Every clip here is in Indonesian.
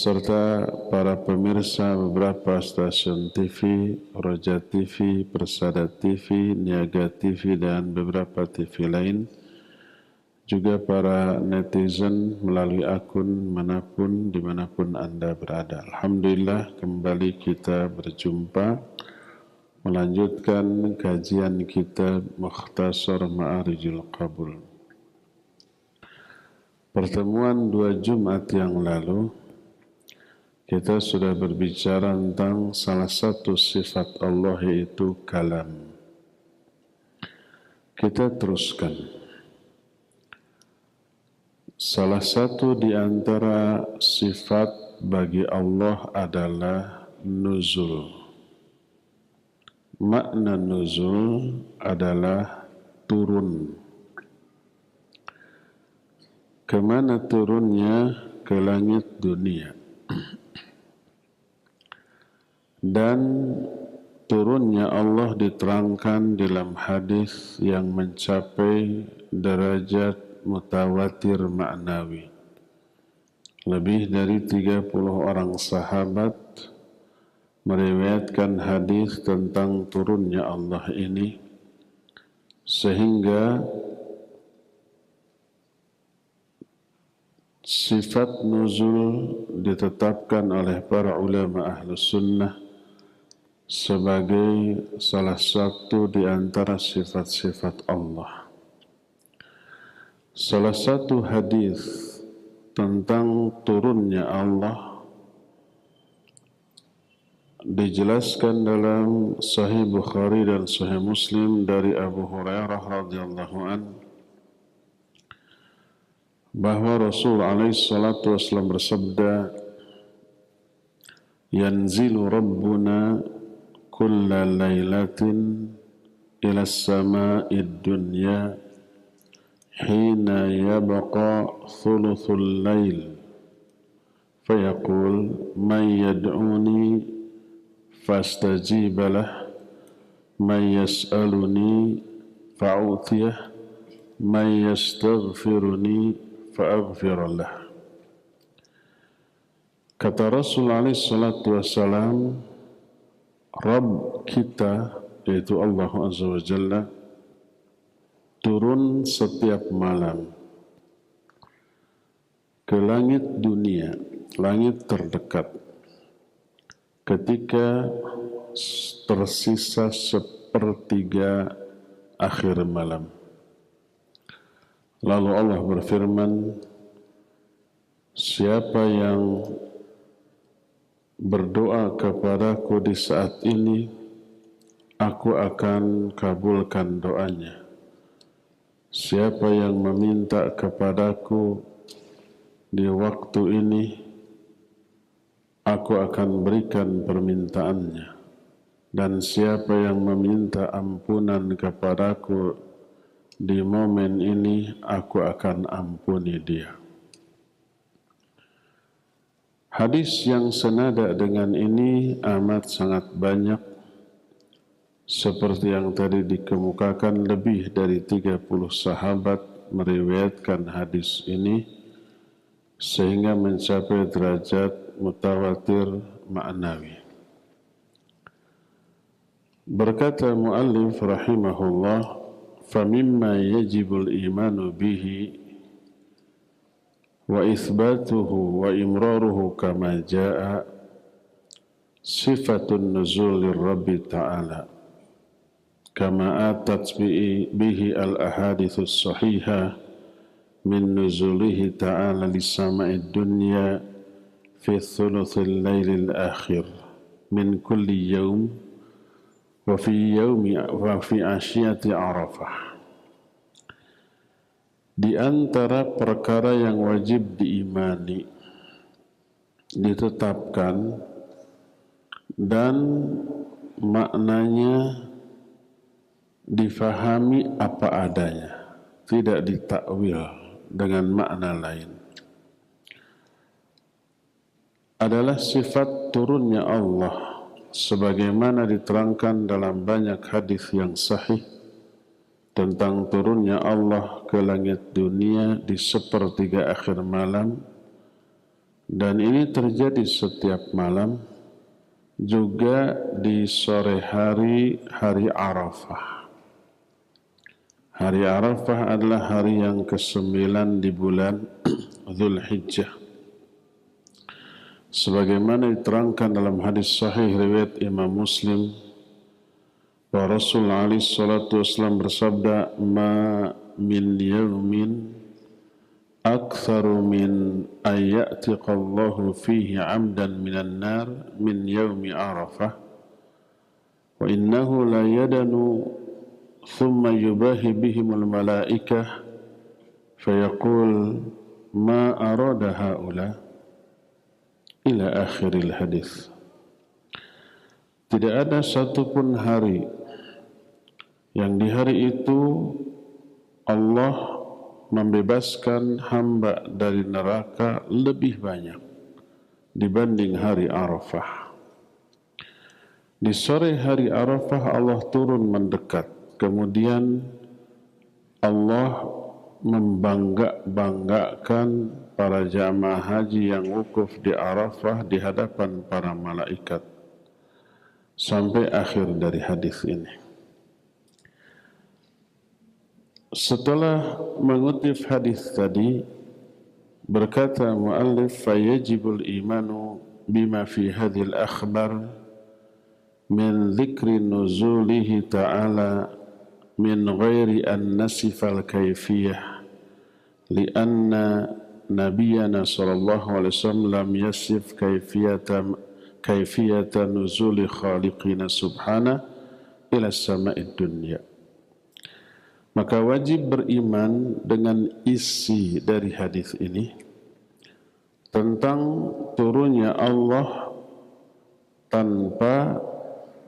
serta para pemirsa beberapa stasiun TV, Roja TV, Persada TV, Niaga TV, dan beberapa TV lain, juga para netizen melalui akun manapun, dimanapun Anda berada. Alhamdulillah, kembali kita berjumpa melanjutkan kajian kitab Mukhtasar Ma'arijul Qabul. Pertemuan 2 Jumat yang lalu kita sudah berbicara tentang salah satu sifat Allah, yaitu kalam. Kita teruskan. Salah satu di antara sifat bagi Allah adalah nuzul. Makna nuzul adalah turun. Kemana turunnya? Ke langit dunia. Dan turunnya Allah diterangkan dalam hadis yang mencapai derajat mutawatir maknawi. Lebih dari 30 orang sahabat meriwayatkan hadis tentang turunnya Allah ini, sehingga sifat nuzul ditetapkan oleh para ulama Ahlus Sunnah sebagai salah satu di antara sifat-sifat Allah. Salah satu hadis tentang turunnya Allah dijelaskan dalam Sahih Bukhari dan Sahih Muslim dari Abu Hurairah radhiyallahu anhu bahwa Rasul alaihi salatu wasallam bersabda, "Yanzilu Rabbuna kulla lailatin ila as-sama'id dunya hina yabqa thuluthul lail fayaqul man yad'uni fastajib lah, man yas'aluni fa'utiyah, man yastaghfiruni fa'aghfir lah." Kata Rasul alaihi salatu wassalam, Rabb kita, yaitu Allah Azza wa Jalla, turun setiap malam ke langit dunia, langit terdekat, ketika tersisa sepertiga akhir malam. Lalu Allah berfirman, siapa yang berdoa kepadaku di saat ini, aku akan kabulkan doanya. Siapa yang meminta kepadaku di waktu ini, aku akan berikan permintaannya. Dan siapa yang meminta ampunan kepadaku di momen ini, aku akan ampuni dia. Hadis yang senada dengan ini amat sangat banyak. Seperti yang tadi dikemukakan, lebih dari 30 sahabat meriwayatkan hadis ini sehingga mencapai derajat mutawatir ma'nawi. Berkata muallif rahimahullah, "Famimma yajibul imanu bihi wa ithbatuhu wa imraruhu kama jaa sifatun nuzulir Rabbi ta'ala kama atat bihi al-ahadithus sahihah min nuzulihi ta'ala lissama'id dunya fi thuluthil laylil akhir min kulli yawm wa fi asyiyati Arafah." Di antara perkara yang wajib diimani, ditetapkan, dan maknanya difahami apa adanya, tidak ditakwil dengan makna lain, adalah sifat turunnya Allah sebagaimana diterangkan dalam banyak hadis yang sahih tentang turunnya Allah ke langit dunia di sepertiga akhir malam Dan ini terjadi setiap malam, juga di sore hari, hari Arafah. Hari Arafah adalah hari yang ke-9 di bulan Dzulhijjah. Sebagaimana diterangkan dalam hadis sahih riwayat Imam Muslim, bahwa Rasul alaihi salatu wasallam bersabda, "Ma min yawmin aktsaru min ayyatiqallahu fihi 'amdan minan nar min yaumi Arafah wa innahu la yadanu thumma yubahi bihimul malaikah fayaqul ma arada haula ila akhiril hadis." Tidak ada satupun hari yang di hari itu Allah membebaskan hamba dari neraka lebih banyak dibanding hari Arafah. Di sore hari Arafah Allah turun mendekat. Kemudian Allah membangga-banggakan para jamaah haji yang wukuf di Arafah di hadapan para malaikat. Sampai akhir dari hadis ini. Setelah mengutip hadis tadi, berkata muallif, fayajibul imanu bima fi hadhil akhbar min dzikri nuzulihi ta'ala min ghairi an nasifal kayfiyah lianna nabiyyana sallallahu alaihi wasallam lam yasif kayfiyata nuzuli khaliqina subhana ila sama'id dunya. Maka wajib beriman dengan isi dari hadis ini tentang turunnya Allah tanpa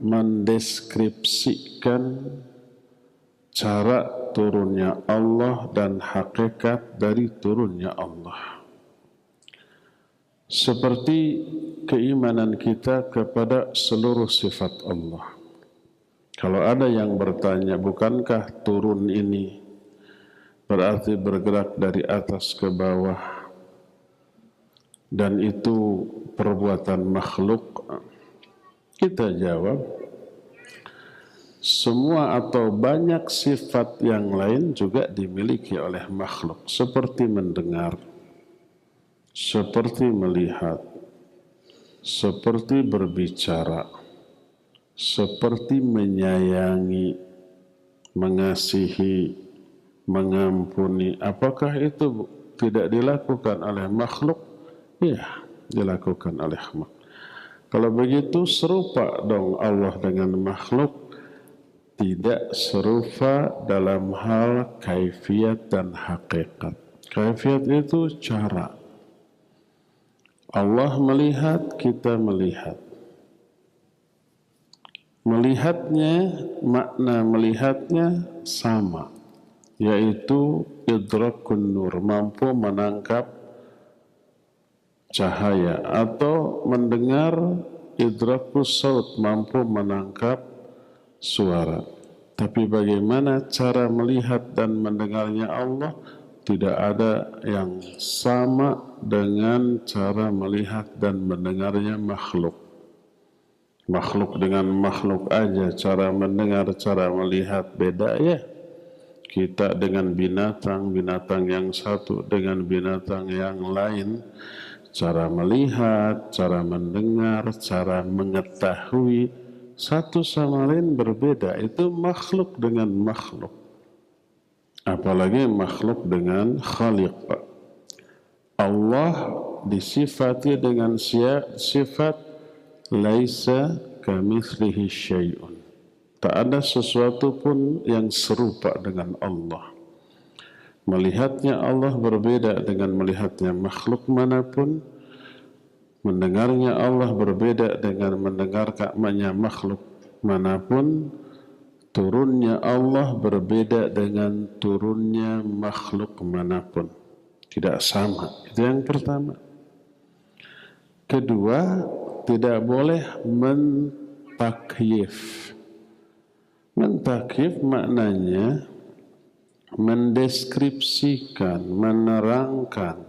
mendeskripsikan cara turunnya Allah dan hakikat dari turunnya Allah. Seperti keimanan kita kepada seluruh sifat Allah. Kalau ada yang bertanya, bukankah turun ini berarti bergerak dari atas ke bawah dan itu perbuatan makhluk? Kita jawab, semua atau banyak sifat yang lain juga dimiliki oleh makhluk, seperti mendengar, seperti melihat, seperti berbicara, seperti menyayangi, mengasihi, mengampuni. Apakah itu tidak dilakukan oleh makhluk? Ya, dilakukan oleh makhluk. Kalau begitu serupa dong Allah dengan makhluk? Tidak serupa dalam hal kaifiat dan hakikat. Kaifiat itu cara. Allah melihat, kita melihat. Melihatnya, makna melihatnya sama, yaitu idrakun nur, mampu menangkap cahaya, atau mendengar idrakus saut, mampu menangkap suara. Tapi bagaimana cara melihat dan mendengarnya Allah? Tidak ada yang sama dengan cara melihat dan mendengarnya makhluk. Makhluk dengan makhluk aja cara mendengar, cara melihat beda ya. Kita dengan binatang, binatang yang satu dengan binatang yang lain, cara melihat, cara mendengar, cara mengetahui satu sama lain berbeda. Itu makhluk dengan makhluk. Apalagi makhluk dengan khaliq. Allah disifati dengan sifat laisa kamitslihi syai'un. Tak ada sesuatu pun yang serupa dengan Allah. Melihatnya Allah berbeda dengan melihatnya makhluk manapun. Mendengarnya Allah berbeda dengan mendengarkannya makhluk manapun. Turunnya Allah berbeda dengan turunnya makhluk manapun. Tidak sama. Itu yang pertama. Kedua, tidak boleh mentakyif. Mentakyif maknanya mendeskripsikan, menerangkan,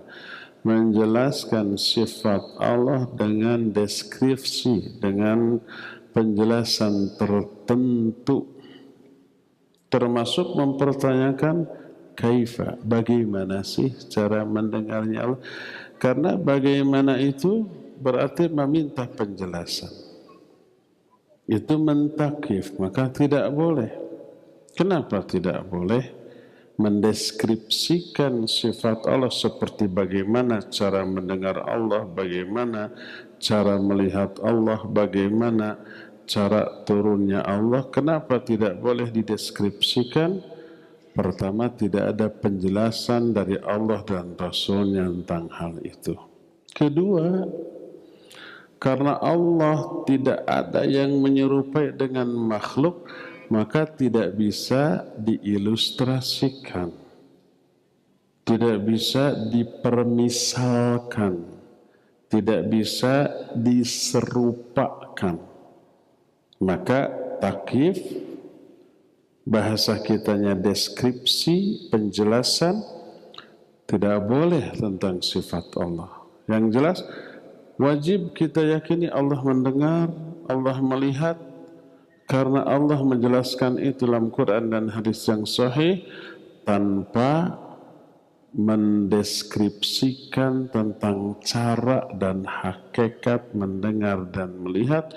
menjelaskan sifat Allah dengan deskripsi, dengan penjelasan tertentu, termasuk mempertanyakan kaifa, bagaimana sih cara mendengarnya Allah, karena bagaimana itu berarti meminta penjelasan, itu mentakif, maka tidak boleh. Kenapa tidak boleh? Mendeskripsikan sifat Allah seperti bagaimana cara mendengar Allah, bagaimana cara melihat Allah, bagaimana cara turunnya Allah. Kenapa tidak boleh dideskripsikan? Pertama, tidak ada penjelasan dari Allah dan Rasulnya tentang hal itu. Kedua, karena Allah tidak ada yang menyerupai dengan makhluk, maka tidak bisa diilustrasikan, tidak bisa dipermisalkan, tidak bisa diserupakan. Maka takyif, bahasa kitanya deskripsi, penjelasan, tidak boleh tentang sifat Allah. Yang jelas, wajib kita yakini Allah mendengar, Allah melihat, karena Allah menjelaskan itu dalam Quran dan hadis yang sahih tanpa mendeskripsikan tentang cara dan hakikat mendengar dan melihat.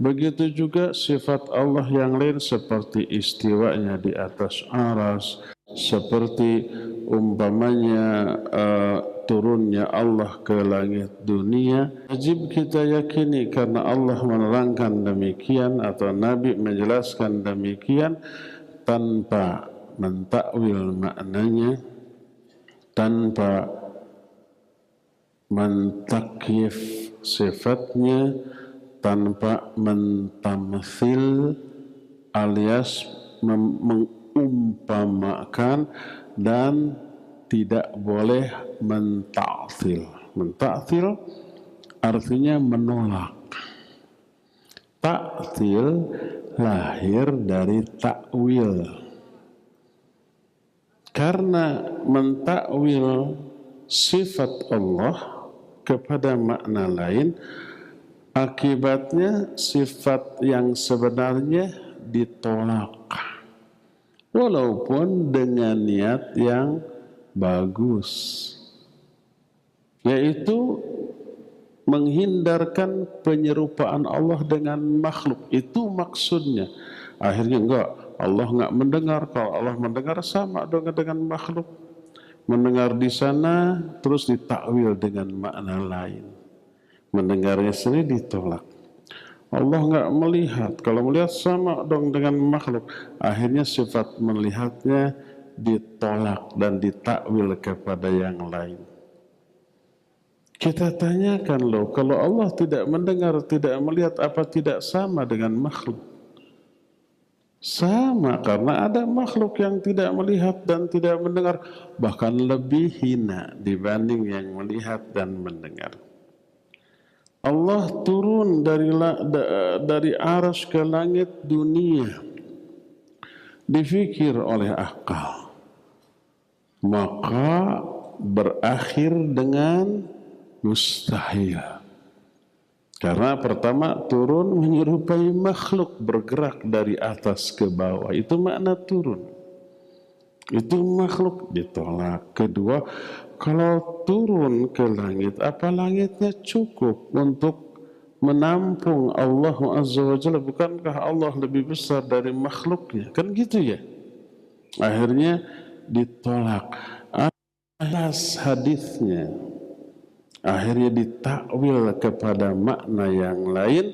Begitu juga sifat Allah yang lain seperti istiwanya di atas aras, seperti umpamanya turunnya Allah ke langit dunia, wajib kita yakini karena Allah menerangkan demikian atau Nabi menjelaskan demikian tanpa mentakwil maknanya, tanpa mentakyif sifatnya, tanpa mentamthil alias mengumpamakan, dan tidak boleh menta'til. Menta'til artinya menolak. Ta'til lahir dari takwil. Karena mentakwil sifat Allah kepada makna lain, akibatnya sifat yang sebenarnya ditolak. Walaupun dengan niat yang bagus, yaitu menghindarkan penyerupaan Allah dengan makhluk. Itu maksudnya. Akhirnya enggak, Allah enggak mendengar. Kalau Allah mendengar sama dong dengan makhluk. Mendengar di sana terus ditakwil dengan makna lain. Mendengarnya sendiri ditolak. Allah enggak melihat. Kalau melihat sama dong dengan makhluk. Akhirnya sifat melihatnya ditolak dan ditakwil kepada yang lain. Kita tanyakan loh, kalau Allah tidak mendengar, tidak melihat, apa tidak sama dengan makhluk? Sama, karena ada makhluk yang tidak melihat dan tidak mendengar, bahkan lebih hina dibanding yang melihat dan mendengar. Allah turun dari arsy ke langit dunia, difikir oleh akal, maka berakhir dengan mustahil. Karena pertama turun menyerupai makhluk, bergerak dari atas ke bawah, itu makna turun. Itu makhluk, ditolak. Kedua, kalau turun ke langit, apa langitnya cukup untuk menampung Allah Azza wa Jalla? Bukankah Allah lebih besar dari makhluknya? Kan gitu ya. Akhirnya ditolak. Alas hadisnya, akhirnya ditakwil kepada makna yang lain,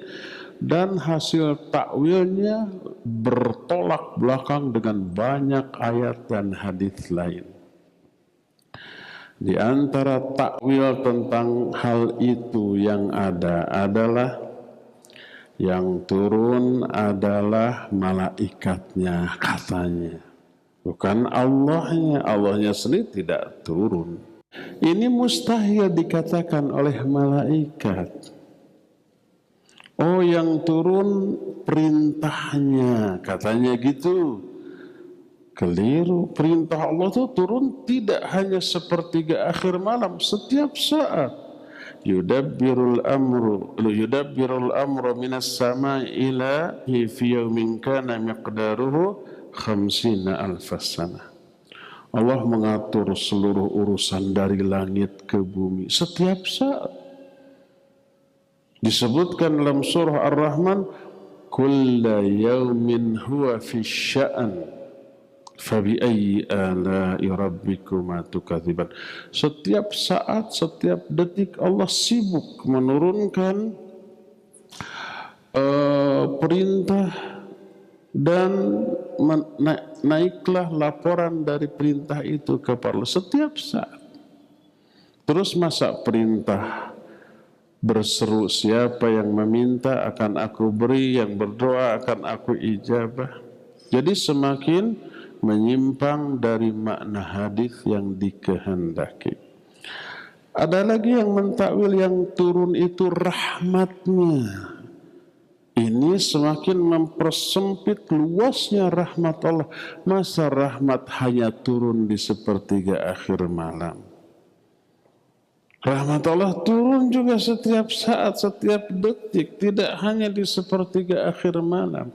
dan hasil takwilnya bertolak belakang dengan banyak ayat dan hadis lain. Di antara takwil tentang hal itu yang ada adalah yang turun adalah malaikatnya katanya, bukan Allahnya. Allahnya sendiri tidak turun. Ini mustahil dikatakan oleh malaikat. Oh, yang turun perintahnya, katanya gitu. Keliru. Perintah Allah itu turun tidak hanya sepertiga akhir malam, setiap saat. Yudabbirul amru minas sama'i ila fi yawmin kana miqdaruhu khamsina alfasana. Allah mengatur seluruh urusan dari langit ke bumi setiap saat. Disebutkan dalam surah Ar-Rahman, kulla yawmin huwa fi sya'an fabi'ayyi ala'i rabbikuma tukadziban. Setiap saat, setiap detik Allah sibuk menurunkan perintah dan naiklah laporan dari perintah itu kepada Allah setiap saat. Terus masa perintah berseru, siapa yang meminta akan aku beri, yang berdoa akan aku ijabah. Jadi semakin menyimpang dari makna hadis yang dikehendaki. Ada lagi yang mentakwil yang turun itu rahmatnya. Ini semakin mempersempit luasnya rahmat Allah. Masa rahmat hanya turun di sepertiga akhir malam? Rahmat Allah turun juga setiap saat, setiap detik, tidak hanya di sepertiga akhir malam.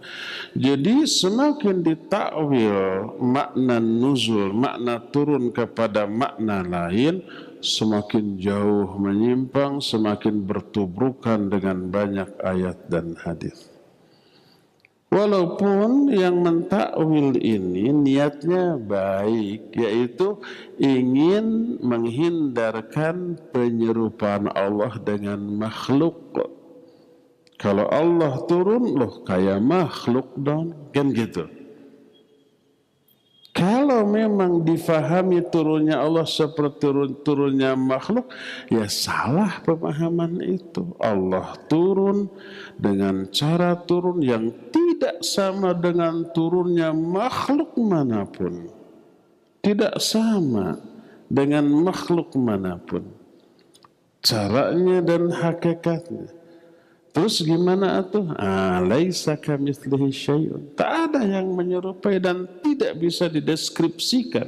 Jadi semakin ditakwil makna nuzul, makna turun kepada makna lain, semakin jauh menyimpang, semakin bertubrukan dengan banyak ayat dan hadis. Walaupun yang mentakwil ini niatnya baik, yaitu ingin menghindarkan penyerupaan Allah dengan makhluk. Kalau Allah turun, loh kayak makhluk dong, kan gitu. Kalau memang difahami turunnya Allah seperti turunnya makhluk, ya salah pemahaman itu. Allah turun dengan cara turun yang tidak sama dengan turunnya makhluk manapun. Tidak sama dengan makhluk manapun. Caranya dan hakikatnya. Terus gimana atuh? Laisa kamitslihi syai'un. Tak ada yang menyerupai dan tidak bisa dideskripsikan.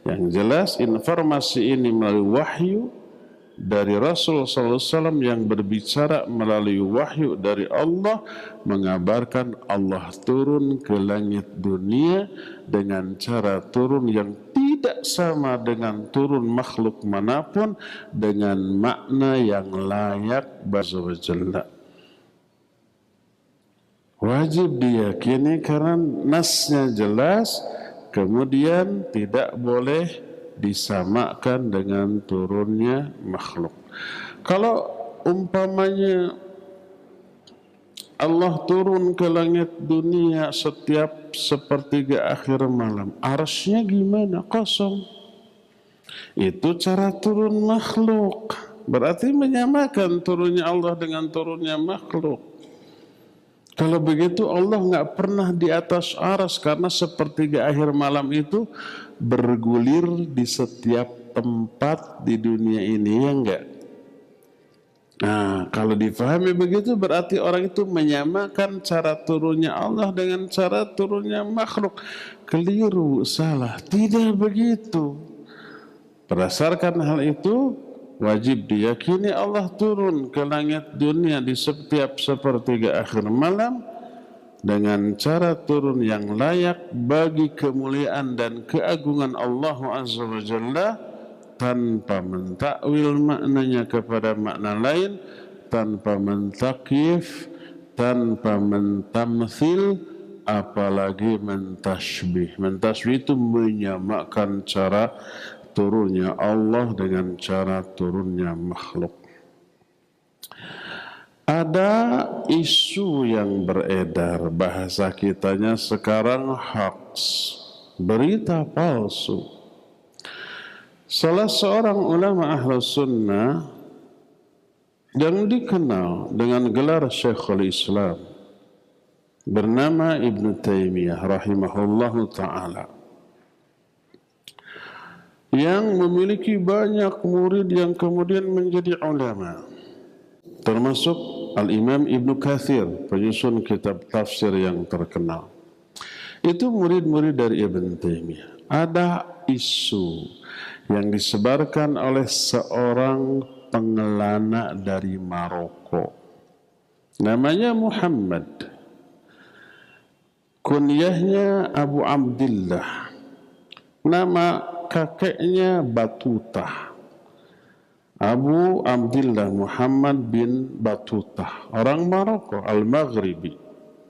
Yang jelas informasi ini melalui wahyu dari Rasul SAW yang berbicara melalui wahyu dari Allah, mengabarkan Allah turun ke langit dunia dengan cara turun yang tidak sama dengan turun makhluk manapun, dengan makna yang layak Azza wa Jalla. Wajib diyakini karena nasnya jelas, kemudian tidak boleh disamakan dengan turunnya makhluk. Kalau umpamanya Allah turun ke langit dunia setiap sepertiga akhir malam, arsy-nya gimana? Kosong. Itu cara turun makhluk. Berarti menyamakan turunnya Allah dengan turunnya makhluk. Kalau begitu Allah nggak pernah di atas aras, karena sepertiga akhir malam itu bergulir di setiap tempat di dunia ini, ya enggak? Nah, kalau difahami begitu berarti orang itu menyamakan cara turunnya Allah dengan cara turunnya makhluk. Keliru, salah. Tidak begitu. Berdasarkan hal itu, wajib diyakini Allah turun ke langit dunia di setiap sepertiga akhir malam dengan cara turun yang layak bagi kemuliaan dan keagungan Allah Azza wa Jalla, tanpa mentakwil maknanya kepada makna lain, tanpa mentakyif, tanpa mentamthil, apalagi mentashbih. Mentashbih itu menyamakan cara turunnya Allah dengan cara turunnya makhluk. Ada isu yang beredar, bahasa kitanya sekarang hoax, berita palsu. Salah seorang ulama Ahlus Sunnah yang dikenal dengan gelar Syekhul Islam bernama Ibnu Taimiyah rahimahullahu ta'ala, yang memiliki banyak murid yang kemudian menjadi ulama, termasuk Al-Imam Ibnu Katsir, penyusun kitab tafsir yang terkenal. Itu murid-murid dari Ibn Taimiyah. Ada isu yang disebarkan oleh seorang pengelana dari Maroko. Namanya Muhammad. Kunyahnya Abu Abdillah. Nama kakeknya Batutah. Abu Abdillah Muhammad bin Batutah. Orang Maroko, Al-Maghribi.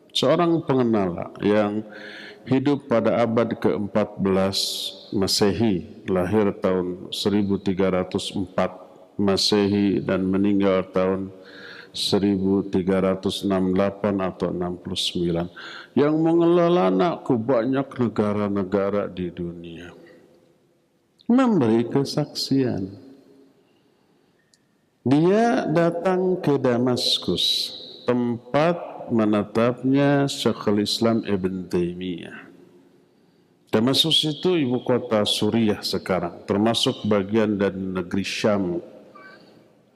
Seorang pengenala yang hidup pada abad ke-14 Masehi, lahir tahun 1304 Masehi dan meninggal tahun 1368 atau 69, yang mengelola ke banyak negara-negara di dunia, memberi kesaksian. Dia datang ke Damaskus, tempat menetapnya Syekhul Islam Ibn Taimiyah. Damaskus itu ibu kota Suriah sekarang, termasuk bagian dari negeri Syam.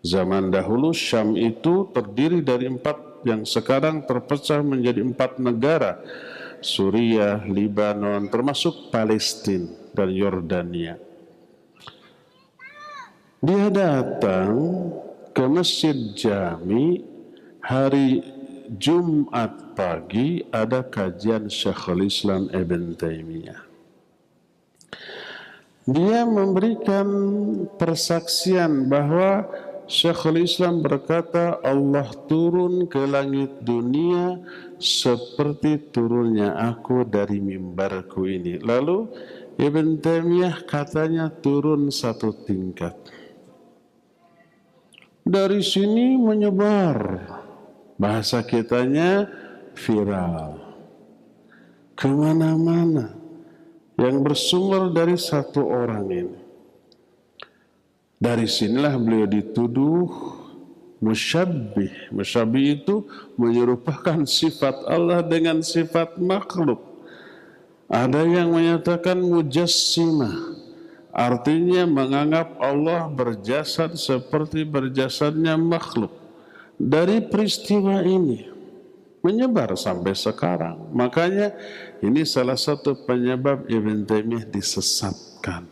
Zaman dahulu Syam itu terdiri dari 4 yang sekarang terpecah menjadi 4 negara. Suriah, Libanon, termasuk Palestina dan Yordania. Dia datang ke Masjid Jami hari Jumat pagi, ada kajian Syekhul Islam Ibn Taimiyah. Dia memberikan persaksian bahwa Syekhul Islam berkata, Allah turun ke langit dunia seperti turunnya aku dari mimbarku ini. Lalu Ibn Taimiyah katanya turun 1 tingkat. Dari sini menyebar. Bahasa kitanya viral kemana-mana, yang bersumber dari 1 orang ini. Dari sinilah beliau dituduh musyabbih. Musyabbih itu menyerupakan sifat Allah dengan sifat makhluk. Ada yang menyatakan mujassimah, artinya menganggap Allah berjasad seperti berjasadnya makhluk. Dari peristiwa ini menyebar sampai sekarang. Makanya ini salah satu penyebab Ibn Taimiyah disesatkan.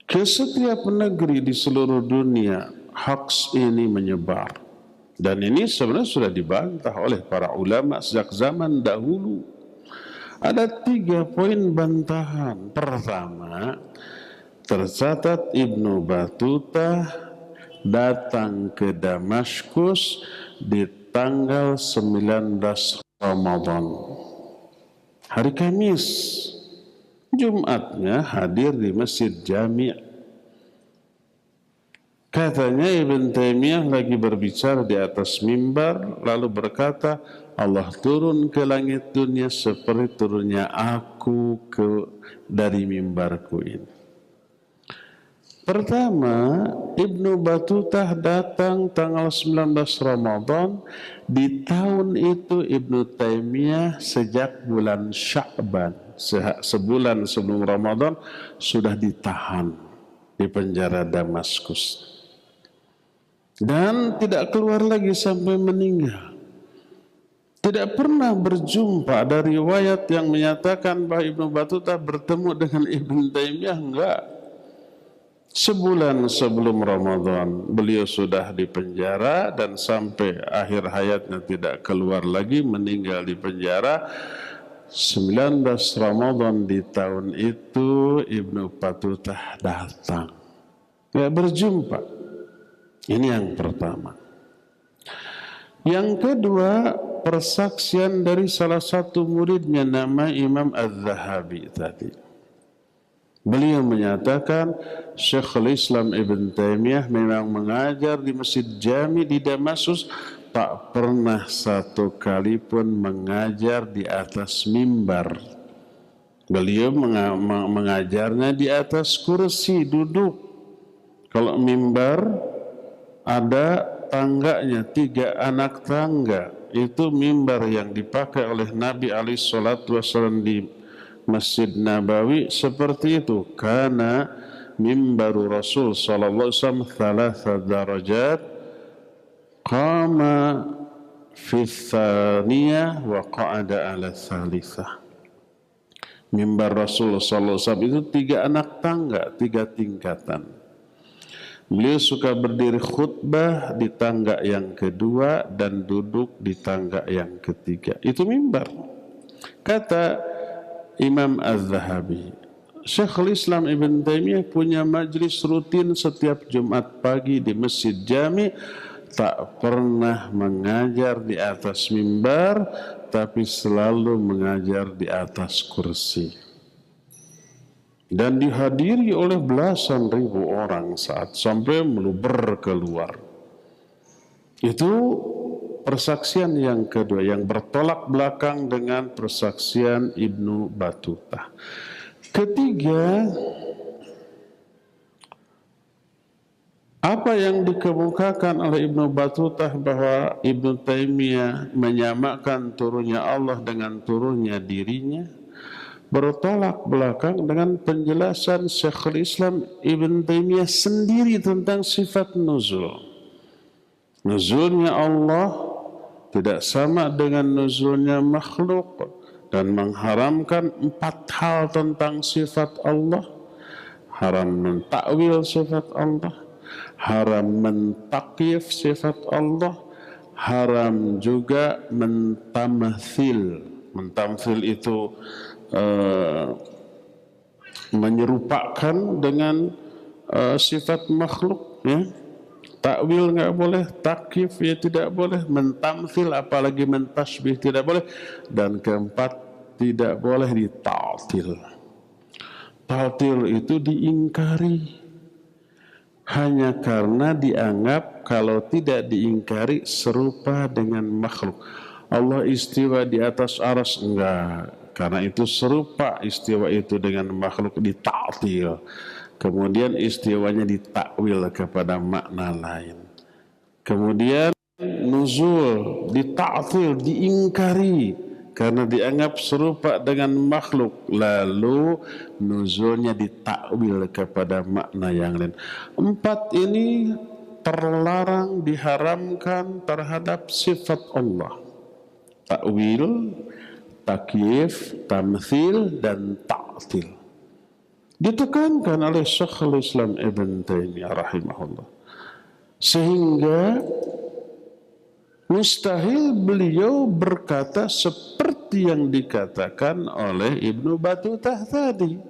Ke setiap negeri di seluruh dunia hoax ini menyebar. Dan ini sebenarnya sudah dibantah oleh para ulama sejak zaman dahulu. Ada 3 poin bantahan. Pertama, tercatat Ibnu Battuta datang ke Damaskus di tanggal 19 Ramadan, hari Kamis. Jumatnya hadir di Masjid Jami'. Katanya Ibn Taimiyah lagi berbicara di atas mimbar, lalu berkata, Allah turun ke langit dunia seperti turunnya aku dari mimbarku ini. Pertama, Ibnu Battuta datang tanggal 19 Ramadan. Di tahun itu Ibnu Taimiyah sejak bulan Sya'ban, sebulan sebelum Ramadan, sudah ditahan di penjara Damaskus. Dan tidak keluar lagi sampai meninggal. Tidak pernah berjumpa. Ada riwayat yang menyatakan bahwa Ibnu Battuta bertemu dengan Ibnu Taimiyah, enggak. Sebulan sebelum Ramadan beliau sudah di penjara dan sampai akhir hayatnya tidak keluar lagi, meninggal di penjara. 19 Ramadan di tahun itu Ibnu Battuta datang. Nggak berjumpa. Ini yang pertama. Yang kedua, persaksian dari salah satu muridnya nama Imam Az-Zahabi tadi. Beliau menyatakan Syekhul Islam Ibn Taimiyah memang mengajar di Masjid Jami di Damaskus, tak pernah 1 kali pun mengajar di atas mimbar. Beliau mengajarnya di atas kursi duduk. Kalau mimbar ada tangganya, 3 anak tangga. Itu mimbar yang dipakai oleh Nabi SAW di Masjid Nabawi seperti itu. Karena mimbaru Rasul sallallahu alaihi wasallam 3 darajat, qama fi tsaniyah wa qa'ada ala tsalitsah. Mimbar Rasulullah SAW itu 3 anak tangga, 3 tingkatan. Beliau suka berdiri khutbah di tangga yang kedua dan duduk di tangga yang ketiga. Itu mimbar. Kata Imam Az-Zahabi, Syekhul Islam Ibn Taimiyah punya majlis rutin setiap Jumat pagi di Masjid Jami', tak pernah mengajar di atas mimbar, tapi selalu mengajar di atas kursi. Dan dihadiri oleh belasan ribu orang saat sampai meluber keluar. Itu persaksian yang kedua, yang bertolak belakang dengan persaksian Ibnu Battuta. Ketiga, apa yang dikemukakan oleh Ibnu Battuta bahwa Ibnu Taimiyah menyamakan turunnya Allah dengan turunnya dirinya bertolak belakang dengan penjelasan Syekhul Islam Ibn Taimiyah sendiri tentang sifat nuzul. Nuzulnya Allah tidak sama dengan nuzulnya makhluk dan mengharamkan 4 hal tentang sifat Allah. Haram mentakwil sifat Allah, haram mentakyif sifat Allah, haram juga mentamthil. Mentamthil itu menyerupakan dengan sifat makhluk, ya. Takwil nggak boleh, takyif ya tidak boleh, mentamthil apalagi mentasbih tidak boleh, dan keempat tidak boleh dita'til. Ta'til itu diingkari hanya karena dianggap kalau tidak diingkari serupa dengan makhluk. Allah istiwa di atas arsy, enggak, karena itu serupa istiwa itu dengan makhluk, dita'til. Kemudian istiwanya ditakwil kepada makna lain. Kemudian nuzul dita'til, diingkari karena dianggap serupa dengan makhluk, lalu nuzulnya ditakwil kepada makna yang lain. 4 ini terlarang, diharamkan terhadap sifat Allah. Takwil, takyif, tamthil, dan ta'til. Ditekankan oleh Syekhul Islam Ibn Taimiyah rahimahullah. Sehingga mustahil beliau berkata seperti yang dikatakan oleh Ibnu Battuta tadi.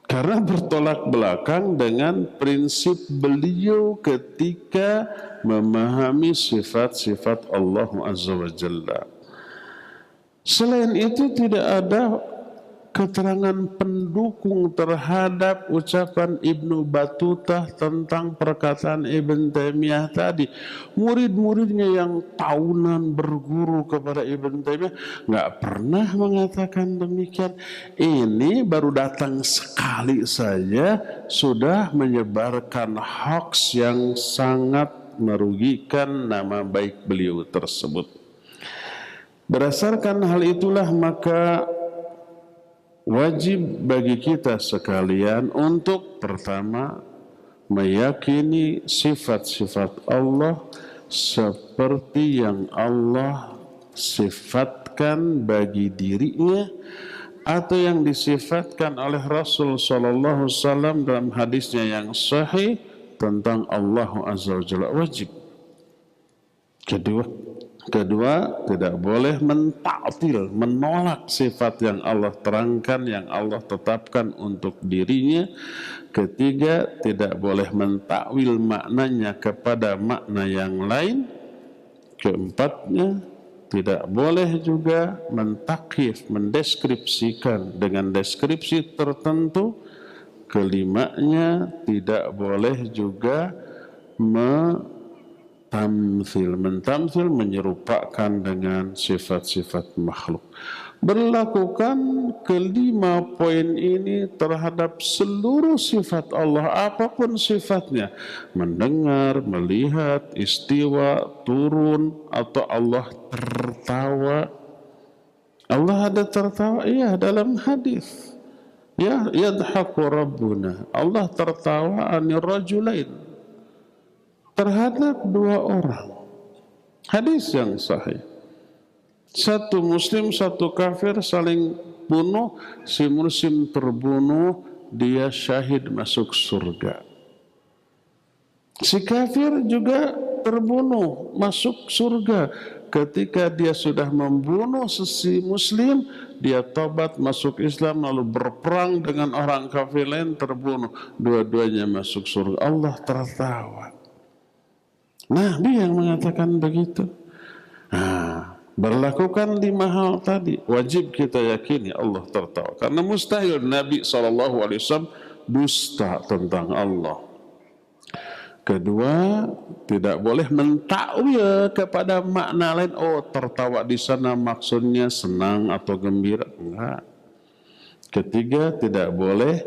Karena bertolak belakang dengan prinsip beliau ketika memahami sifat-sifat Allah Azza wa Jalla. Selain itu tidak ada keterangan pendukung terhadap ucapan Ibnu Battuta tentang perkataan Ibn Taimiyah tadi. Murid-muridnya yang tahunan berguru kepada Ibn Taimiyah nggak pernah mengatakan demikian. Ini baru datang sekali saja sudah menyebarkan hoax yang sangat merugikan nama baik beliau tersebut. Berdasarkan hal itulah maka wajib bagi kita sekalian untuk pertama meyakini sifat-sifat Allah seperti yang Allah sifatkan bagi dirinya atau yang disifatkan oleh Rasul sallallahu alaihi wasallam dalam hadisnya yang sahih tentang Allah Azza wa Jalla. Wajib. Kedua, tidak boleh mentaktil, menolak sifat yang Allah terangkan, yang Allah tetapkan untuk dirinya. Ketiga, tidak boleh mentakwil maknanya kepada makna yang lain. Keempatnya, tidak boleh juga mentakyif, mendeskripsikan dengan deskripsi tertentu. Kelimanya, tidak boleh juga mentamthil, menyerupakan dengan sifat-sifat makhluk. Berlakukan kelima poin ini terhadap seluruh sifat Allah, apapun sifatnya. Mendengar, melihat, istiwa, turun, atau Allah tertawa. Allah ada tertawa, iya, dalam hadis. Ya, yadhaku Rabbuna. Allah tertawa anir rajulain, terhadap 2 orang. Hadis yang sahih. Satu muslim, satu kafir saling bunuh, si muslim terbunuh, dia syahid masuk surga. Si kafir juga terbunuh masuk surga. Ketika dia sudah membunuh si muslim, dia tobat masuk Islam lalu berperang dengan orang kafir lain, terbunuh. Dua-duanya masuk surga. Allah tertawa. Nabi yang mengatakan begitu. Berlakukan 5 hal tadi, wajib kita yakini Allah tertawa. Karena mustahil Nabi SAW dusta tentang Allah. Kedua, tidak boleh mentakwil kepada makna lain. Oh, tertawa di sana maksudnya senang atau gembira. Enggak. Ketiga, tidak boleh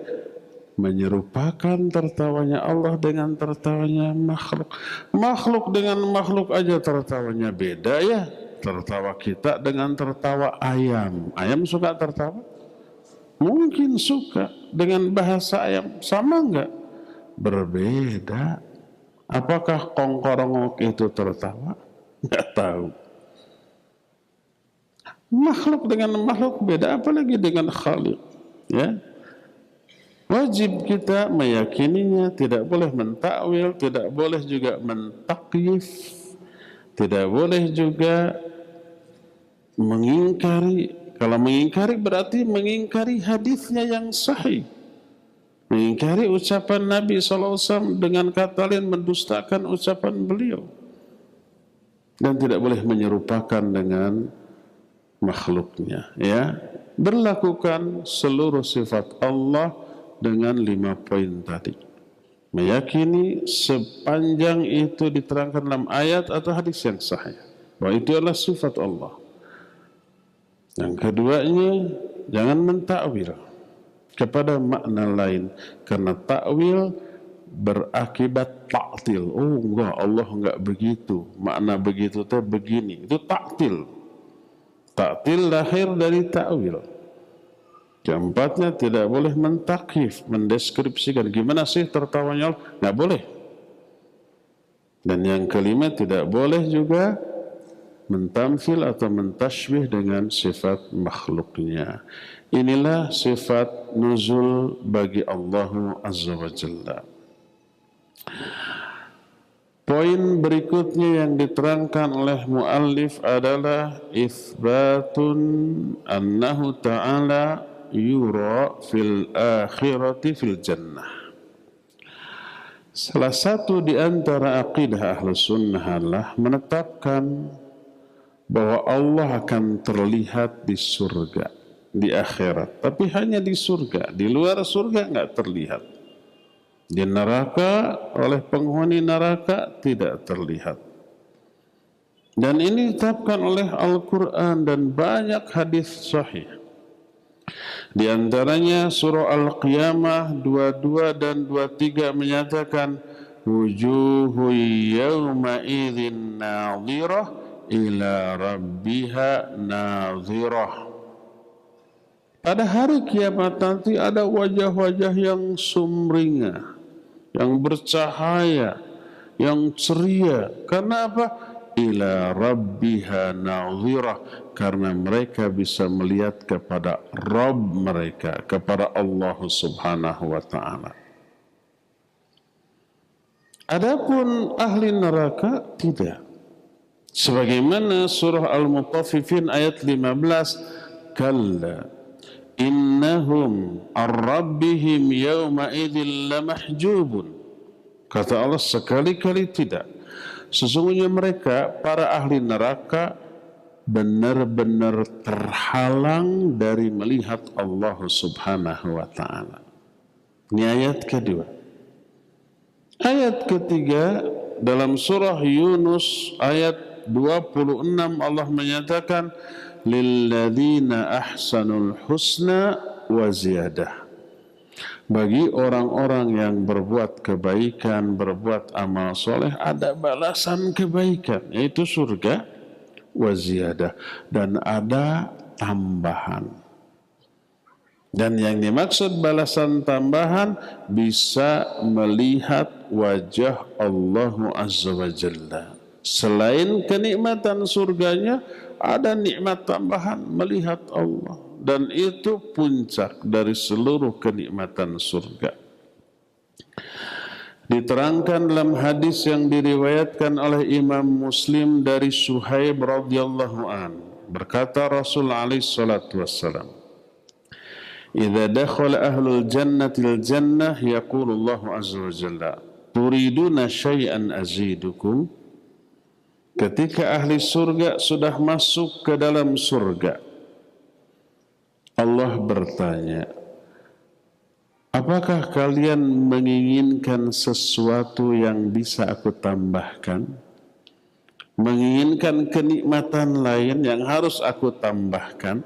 menyerupakan tertawanya Allah dengan tertawanya makhluk. Makhluk dengan makhluk aja tertawanya beda ya. Tertawa kita dengan tertawa ayam. Ayam suka tertawa? Mungkin suka. Dengan bahasa ayam sama enggak? Berbeda. Apakah kongkorongok itu tertawa? Enggak tahu. Makhluk dengan makhluk beda, apalagi dengan Khaliq. Ya. Wajib kita meyakininya, tidak boleh mentakwil, tidak boleh juga mentakyif, tidak boleh juga mengingkari. Kalau mengingkari berarti mengingkari hadisnya yang sahih. Mengingkari ucapan Nabi SAW dengan kata lain mendustakan ucapan beliau. Dan tidak boleh menyerupakan dengan makhluknya. Ya, berlakukan seluruh sifat Allah dengan 5 poin tadi. Meyakini sepanjang itu diterangkan dalam ayat atau hadis yang sahih, bahwa itu adalah sifat Allah. Yang keduanya, jangan mentakwil kepada makna lain, karena takwil berakibat ta'til. Oh enggak, Allah enggak begitu, makna begitu teh begini. Itu ta'til. Ta'til lahir dari takwil. Keempatnya, tidak boleh mentakyif, mendeskripsikan gimana sih tertawanya Allah, enggak boleh. Dan yang kelima, tidak boleh juga mentamfil atau mentasybih dengan sifat makhluknya. Inilah sifat nuzul bagi Allah Azza wa Jalla. Poin berikutnya yang diterangkan oleh muallif adalah itsbatun annahu ta'ala yura fil akhirati fil jannah. Salah satu di antara akidah Ahlus Sunnah adalah menetapkan bahwa Allah akan terlihat di surga, di akhirat. Tapi hanya di surga, di luar surga enggak terlihat. Di neraka, oleh penghuni neraka tidak terlihat. Dan ini ditetapkan oleh Al-Quran dan banyak hadis sahih. Di antaranya surah Al-Qiyamah 22 dan 23 menyatakan wujuhu yawma idzin nadhirah ila rabbiha nadhirah. Pada hari kiamat nanti ada wajah-wajah yang sumringah, yang bercahaya, yang ceria. Karena apa? Ila rabbiha nadhirah, karena mereka bisa melihat kepada Rabb mereka, kepada Allah Subhanahu wa taala. Adapun ahli neraka tidak. Sebagaimana surah Al-Mutaffifin ayat 15, kalla innahum ar-rabbihim yawma idzil lamahjubun. Kata Allah, sekali-kali tidak. Sesungguhnya mereka, para ahli neraka, benar-benar terhalang dari melihat Allah Subhanahu wa ta'ala. Ini ayat kedua. Ayat ketiga dalam surah Yunus ayat 26 Allah menyatakan lilladzina ahsanul husna wa ziyadah. Bagi orang-orang yang berbuat kebaikan, berbuat amal soleh, ada balasan kebaikan, yaitu surga, wa ziyadah, dan ada tambahan. Dan yang dimaksud balasan tambahan bisa melihat wajah Allah Azza wa Jalla Selain kenikmatan surganya, ada nikmat tambahan melihat Allah. Dan itu puncak dari seluruh kenikmatan surga. Diterangkan dalam hadis yang diriwayatkan oleh Imam Muslim dari Suhaib radhiyallahu an, berkata Rasul alaihi salatu wassalam, "Idza dakhala ahlul jannati al-jannah yaqulu Allah azza wa jalla, turiduna syai'an azidukum?" Ketika ahli surga sudah masuk ke dalam surga, Allah bertanya, apakah kalian menginginkan sesuatu yang bisa aku tambahkan? Menginginkan kenikmatan lain yang harus aku tambahkan?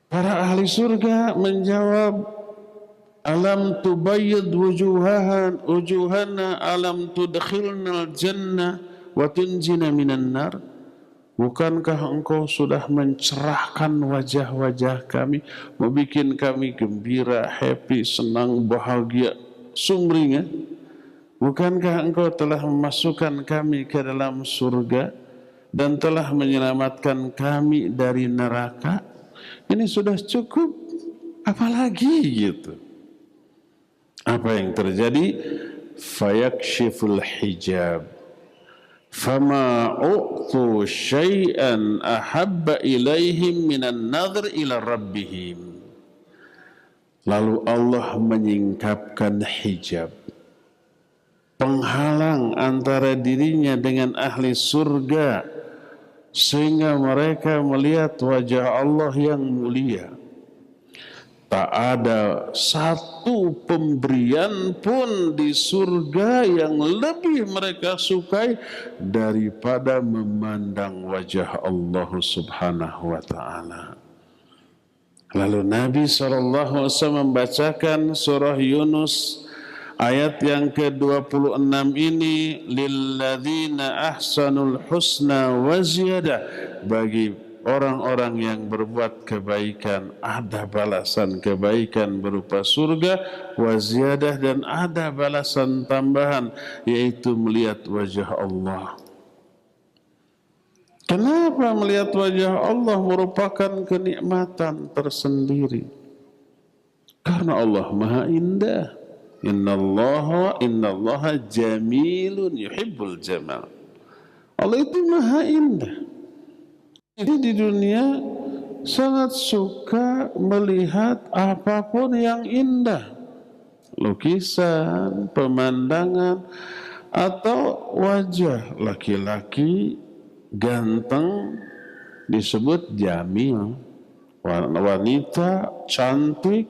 Para ahli surga menjawab, alam tubayyid wujuhana alam tudkhilnal jannah wa tunjina minan nar. Bukankah engkau sudah mencerahkan wajah-wajah kami, membuat kami gembira, happy, senang, bahagia, sumringah? Bukankah engkau telah memasukkan kami ke dalam surga dan telah menyelamatkan kami dari neraka? Ini sudah cukup, apalagi gitu. Apa yang terjadi? Fayakshiful hijab. Fama u'tu syai'an ahabba ilaihim minan nadhr ila rabbihim. Lalu Allah menyingkapkan hijab, penghalang antara dirinya dengan ahli surga, sehingga mereka melihat wajah Allah yang mulia. Tak ada satu pemberian pun di surga yang lebih mereka sukai daripada memandang wajah Allah subhanahu wa ta'ala. Lalu Nabi SAW membacakan surah Yunus ayat yang ke-26 ini, lilladzina ahsanul husna wa ziyadah, bagi orang-orang yang berbuat kebaikan ada balasan kebaikan berupa surga, wa ziyadah, dan ada balasan tambahan yaitu melihat wajah Allah. Kenapa melihat wajah Allah merupakan kenikmatan tersendiri? Karena Allah Maha Indah. Innallaha jamilun yuhibbul jamal. Allah itu Maha Indah. Jadi di dunia sangat suka melihat apapun yang indah, lukisan, pemandangan, atau wajah laki-laki ganteng disebut jamil, wanita cantik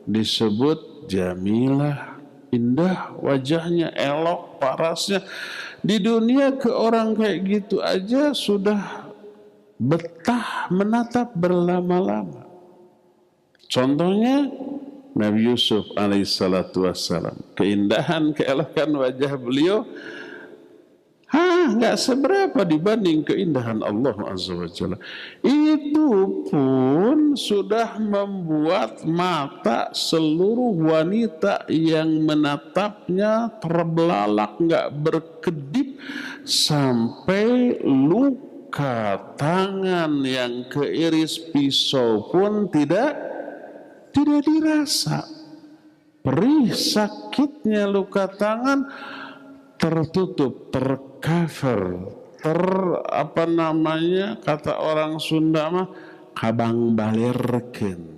disebut jamilah, indah wajahnya, elok parasnya. Di dunia ke orang kayak gitu aja sudah betah menatap berlama-lama. Contohnya Nabi Yusuf alaihissalatu wassalam, keindahan keelokan wajah beliau nggak seberapa dibanding keindahan Allah azza wa jalla. Itu pun sudah membuat mata seluruh wanita yang menatapnya terbelalak, nggak berkedip, sampai luka tangan yang keiris pisau pun tidak dirasa. Perih sakitnya luka tangan tertutup, tercover, kata orang Sunda mah kabang balerkeun,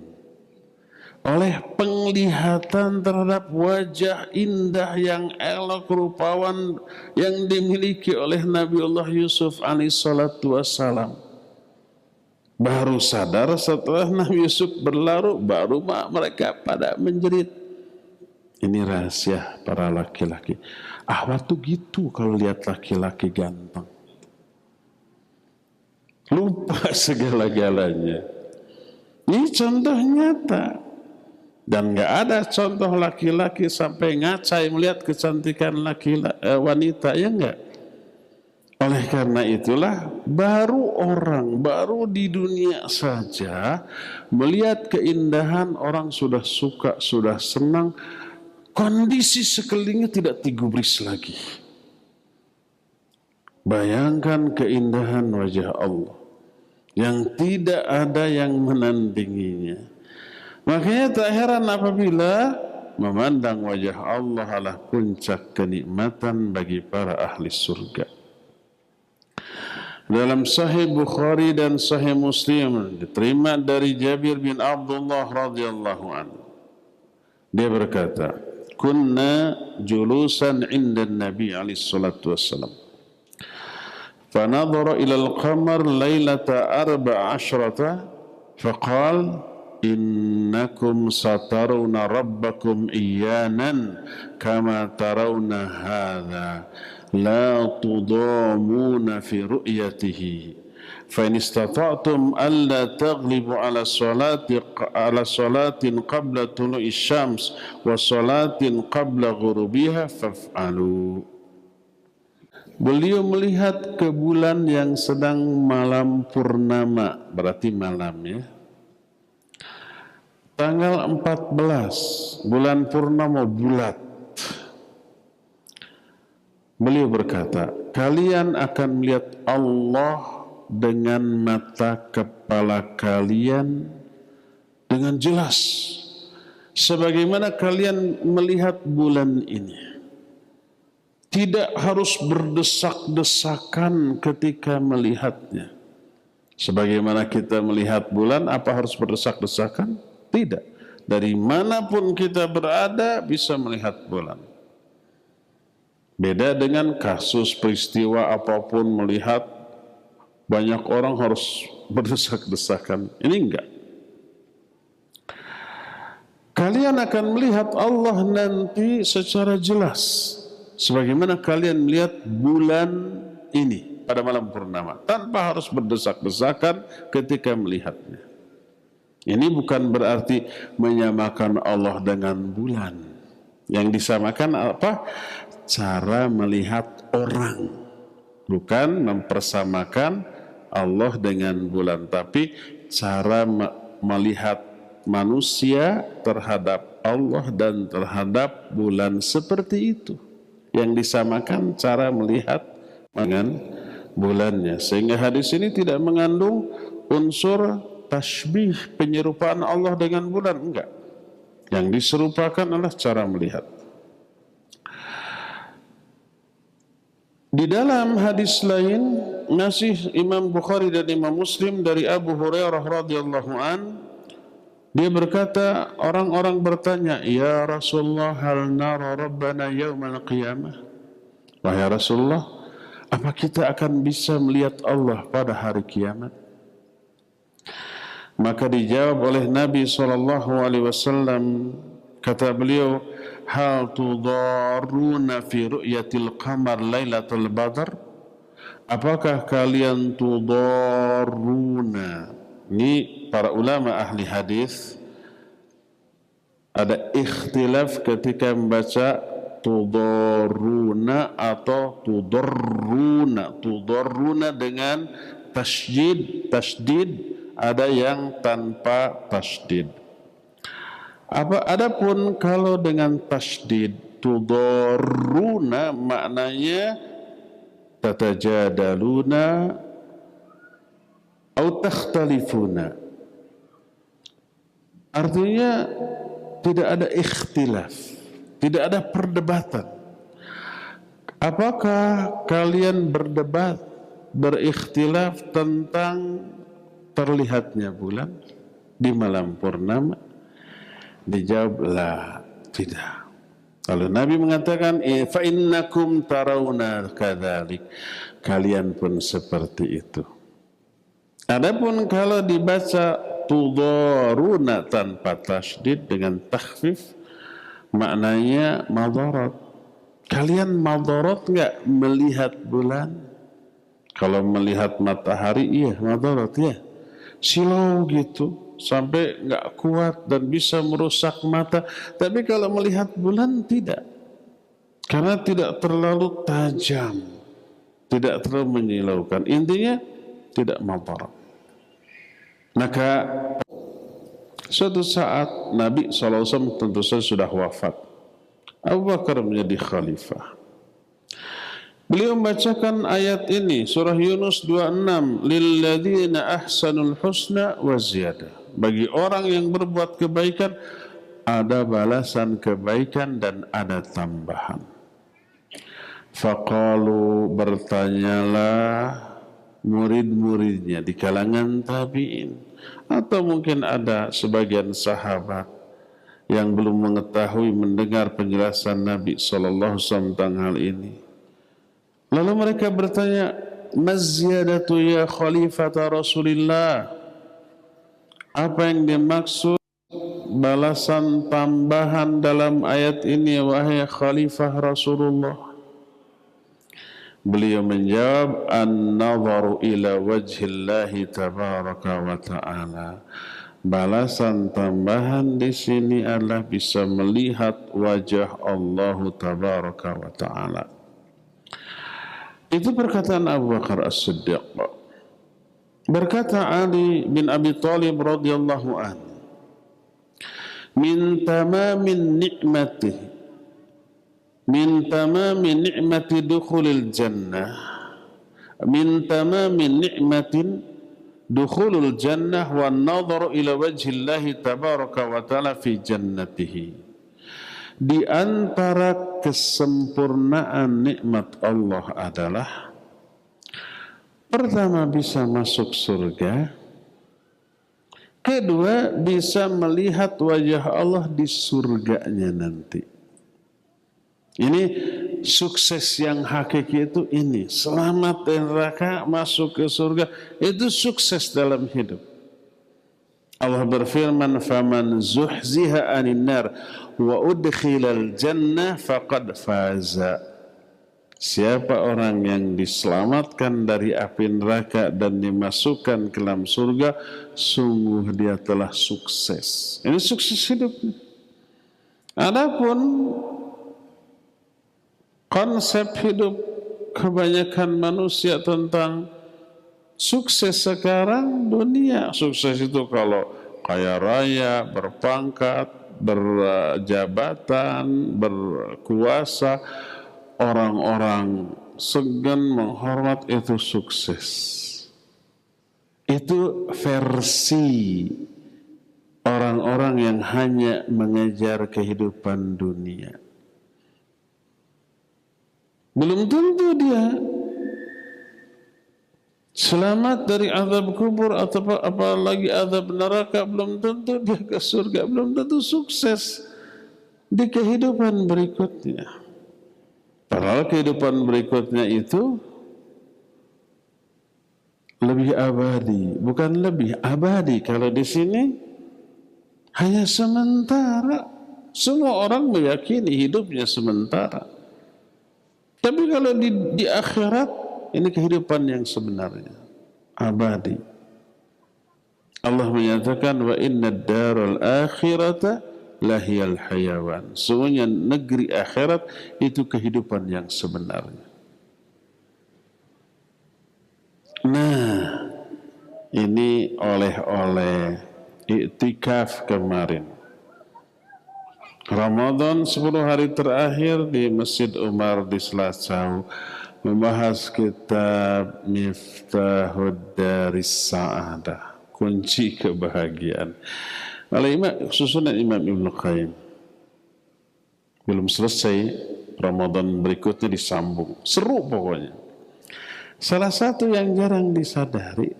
oleh penglihatan terhadap wajah indah yang elok rupawan yang dimiliki oleh Nabiullah Yusuf alaihissalatu wassalam. Baru sadar setelah Nabi Yusuf berlalu, baru mereka pada menjerit. Ini rahasia para laki-laki. Ahwat tuh gitu kalau lihat laki-laki ganteng. Lupa segala-galanya. Ini contoh nyata. Dan gak ada contoh laki-laki sampai ngacai melihat kecantikan wanita, ya enggak? Oleh karena itulah baru di dunia saja melihat keindahan orang sudah suka, sudah senang, kondisi sekelilingnya tidak digubris lagi. Bayangkan keindahan wajah Allah yang tidak ada yang menandinginya. Makanya tak heran apabila memandang wajah Allah adalah puncak kenikmatan bagi para ahli surga. Dalam Sahih Bukhari dan Sahih Muslim diterima dari Jabir bin Abdullah radhiyallahu anhu. Dia berkata, "Kunna julusan 'inda Nabi alaihi salatu wassalam. Fanadhara ila al-qamar lailata 14 faqala innakum satarawna rabbakum iyyanan kama tarawna hadha la tudamuna fi ru'yatihi fa in istata'tum alla taghlibu ala salatin qabla tulu'i syams wa salatin qabla ghurubiha faf'alu." Beliau melihat ke bulan yang sedang malam purnama, berarti malam ya. Tanggal 14 bulan purnama bulat. Beliau berkata, kalian akan melihat Allah dengan mata kepala kalian dengan jelas, sebagaimana kalian melihat bulan ini. Tidak harus berdesak-desakan ketika melihatnya. Sebagaimana kita melihat bulan, apa harus berdesak-desakan? Tidak. Dari manapun kita berada bisa melihat bulan. Beda dengan kasus peristiwa apapun melihat, banyak orang harus berdesak-desakan. Ini enggak. Kalian akan melihat Allah nanti secara jelas, sebagaimana kalian melihat bulan ini pada malam purnama, tanpa harus berdesak-desakan ketika melihatnya. Ini bukan berarti menyamakan Allah dengan bulan. Yang disamakan apa? Cara melihat orang. Bukan mempersamakan Allah dengan bulan, tapi cara melihat manusia terhadap Allah dan terhadap bulan seperti itu. Yang disamakan cara melihat dengan bulannya. Sehingga hadis ini tidak mengandung unsur tasbih, penyerupaan Allah dengan bulan, enggak. Yang diserupakan adalah cara melihat. Di dalam hadis lain masih Imam Bukhari dan Imam Muslim dari Abu Hurairah radhiyallahu an, dia berkata, orang-orang bertanya, "Ya Rasulullah, hal nara Rabbana yaumal qiyamah?" Wahai Rasulullah, apa kita akan bisa melihat Allah pada hari kiamat? Maka dijawab oleh Nabi SAW, kata beliau, "Hal tudarruna fi ru'yatil qamar lailatul badr?" Apakah kalian tudarruna? Ini para ulama ahli hadis ada ikhtilaf ketika membaca tudarruna atau tudarruna. Tudarruna dengan tasydid, ada yang tanpa tasydid. Adapun kalau dengan tasydid, tudarruna maknanya tatajadaluna atau takhtalifuna. Artinya tidak ada ikhtilaf, tidak ada perdebatan. Apakah kalian berdebat, berikhtilaf tentang terlihatnya bulan di malam purnama? Dijawablah tidak. Lalu Nabi mengatakan, fa innakum tarawna kadzalik. Kalian pun seperti itu. Adapun kalau dibaca tudaruna tanpa tasydid dengan takhfif, maknanya madarat. Kalian madarat enggak melihat bulan? Kalau melihat matahari, iya madarat ya. Silau gitu, sampai enggak kuat dan bisa merusak mata. Tapi kalau melihat bulan tidak. Karena tidak terlalu tajam, tidak terlalu menyilaukan. Intinya tidak madarat. Maka suatu saat Nabi SAW tentu saja sudah wafat. Abu Bakar menjadi khalifah. Beliau membacakan ayat ini, surah Yunus 26, lilladzina ahsanul husna wa ziyadah. Bagi orang yang berbuat kebaikan ada balasan kebaikan dan ada tambahan. Faqalu, bertanyalah murid-muridnya di kalangan tabi'in, atau mungkin ada sebagian sahabat yang belum mengetahui mendengar penjelasan Nabi SAW tentang hal ini. Lalu mereka bertanya, mazziyadatu ya khalifata Rasulillah, apa yang dimaksud balasan tambahan dalam ayat ini wahai khalifah Rasulullah? Beliau menjawab, an-nadharu ila wajhillahi tabaraka wa ta'ala. Balasan tambahan di sini adalah bisa melihat wajah Allah tabaraka wa ta'ala. Itu perkataan Abu Bakar As-Siddiq. Berkata Ali bin Abi Thalib radhiyallahu anhu, min tamamin ni'matihi, min tamami ni'mati dukhulil jannah, min tamami ni'matin dukhulul jannah wa nadharu ila wajhillahi tabaraka wa ta'ala fi jannatihi. Di antara kesempurnaan nikmat Allah adalah pertama bisa masuk surga, kedua bisa melihat wajah Allah di surganya nanti. Ini sukses yang hakiki itu ini. Selamat dari neraka, masuk ke surga. Itu sukses dalam hidup. Allah berfirman, faman zuhziha anin nar wa udkhilal jannah faqad faza. Siapa orang yang diselamatkan dari api neraka dan dimasukkan ke dalam surga, sungguh dia telah sukses. Ini sukses hidup. Adapun konsep hidup kebanyakan manusia tentang sukses sekarang dunia. Sukses itu kalau kaya raya, berpangkat, berjabatan, berkuasa, orang-orang segan menghormat, itu sukses. Itu versi orang-orang yang hanya mengejar kehidupan dunia. Belum tentu dia selamat dari azab kubur atau apalagi azab neraka. Belum tentu dia ke surga. Belum tentu sukses di kehidupan berikutnya. Padahal kehidupan berikutnya itu lebih abadi. Bukan lebih abadi. Kalau di sini hanya sementara. Semua orang meyakini hidupnya sementara. Tapi kalau di akhirat, ini kehidupan yang sebenarnya, abadi. Allah menyatakan, wa inna daral akhirata lahiyal hayawan. Sesungguhnya negeri akhirat itu kehidupan yang sebenarnya. Nah, ini oleh-oleh iktikaf kemarin. Ramadan 10 hari terakhir di Masjid Umar di Selasau membahas kitab Miftahud Daris Sa'adah, kunci kebahagiaan, oleh susunan Imam Ibnu Qayyim. Belum selesai, Ramadan berikutnya disambung. Seru pokoknya. Salah satu yang jarang disadari,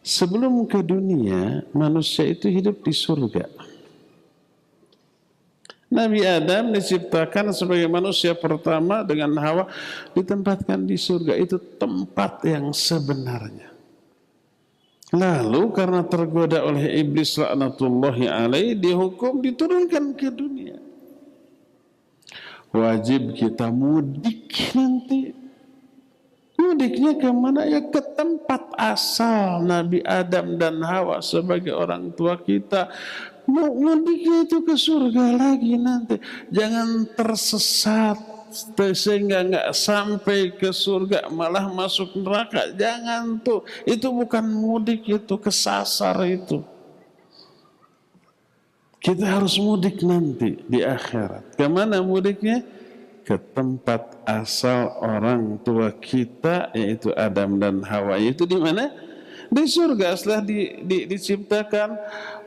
sebelum ke dunia, manusia itu hidup di surga. Nabi Adam diciptakan sebagai manusia pertama dengan Hawa ditempatkan di surga. Itu tempat yang sebenarnya. Lalu karena tergoda oleh iblis laknatullahi alaih, dihukum diturunkan ke dunia. Wajib kita mudik nanti. Mudiknya kemana? Ya ke tempat asal Nabi Adam dan Hawa sebagai orang tua kita. Mudiknya itu ke surga lagi nanti. Jangan tersesat sehingga nggak sampai ke surga malah masuk neraka. Jangan tuh. Itu bukan mudik, itu kesasar itu. Kita harus mudik nanti di akhirat. Kemana mudiknya? ke tempat asal orang tua kita, yaitu Adam dan Hawa. Itu di mana? Di surga. Setelah diciptakan,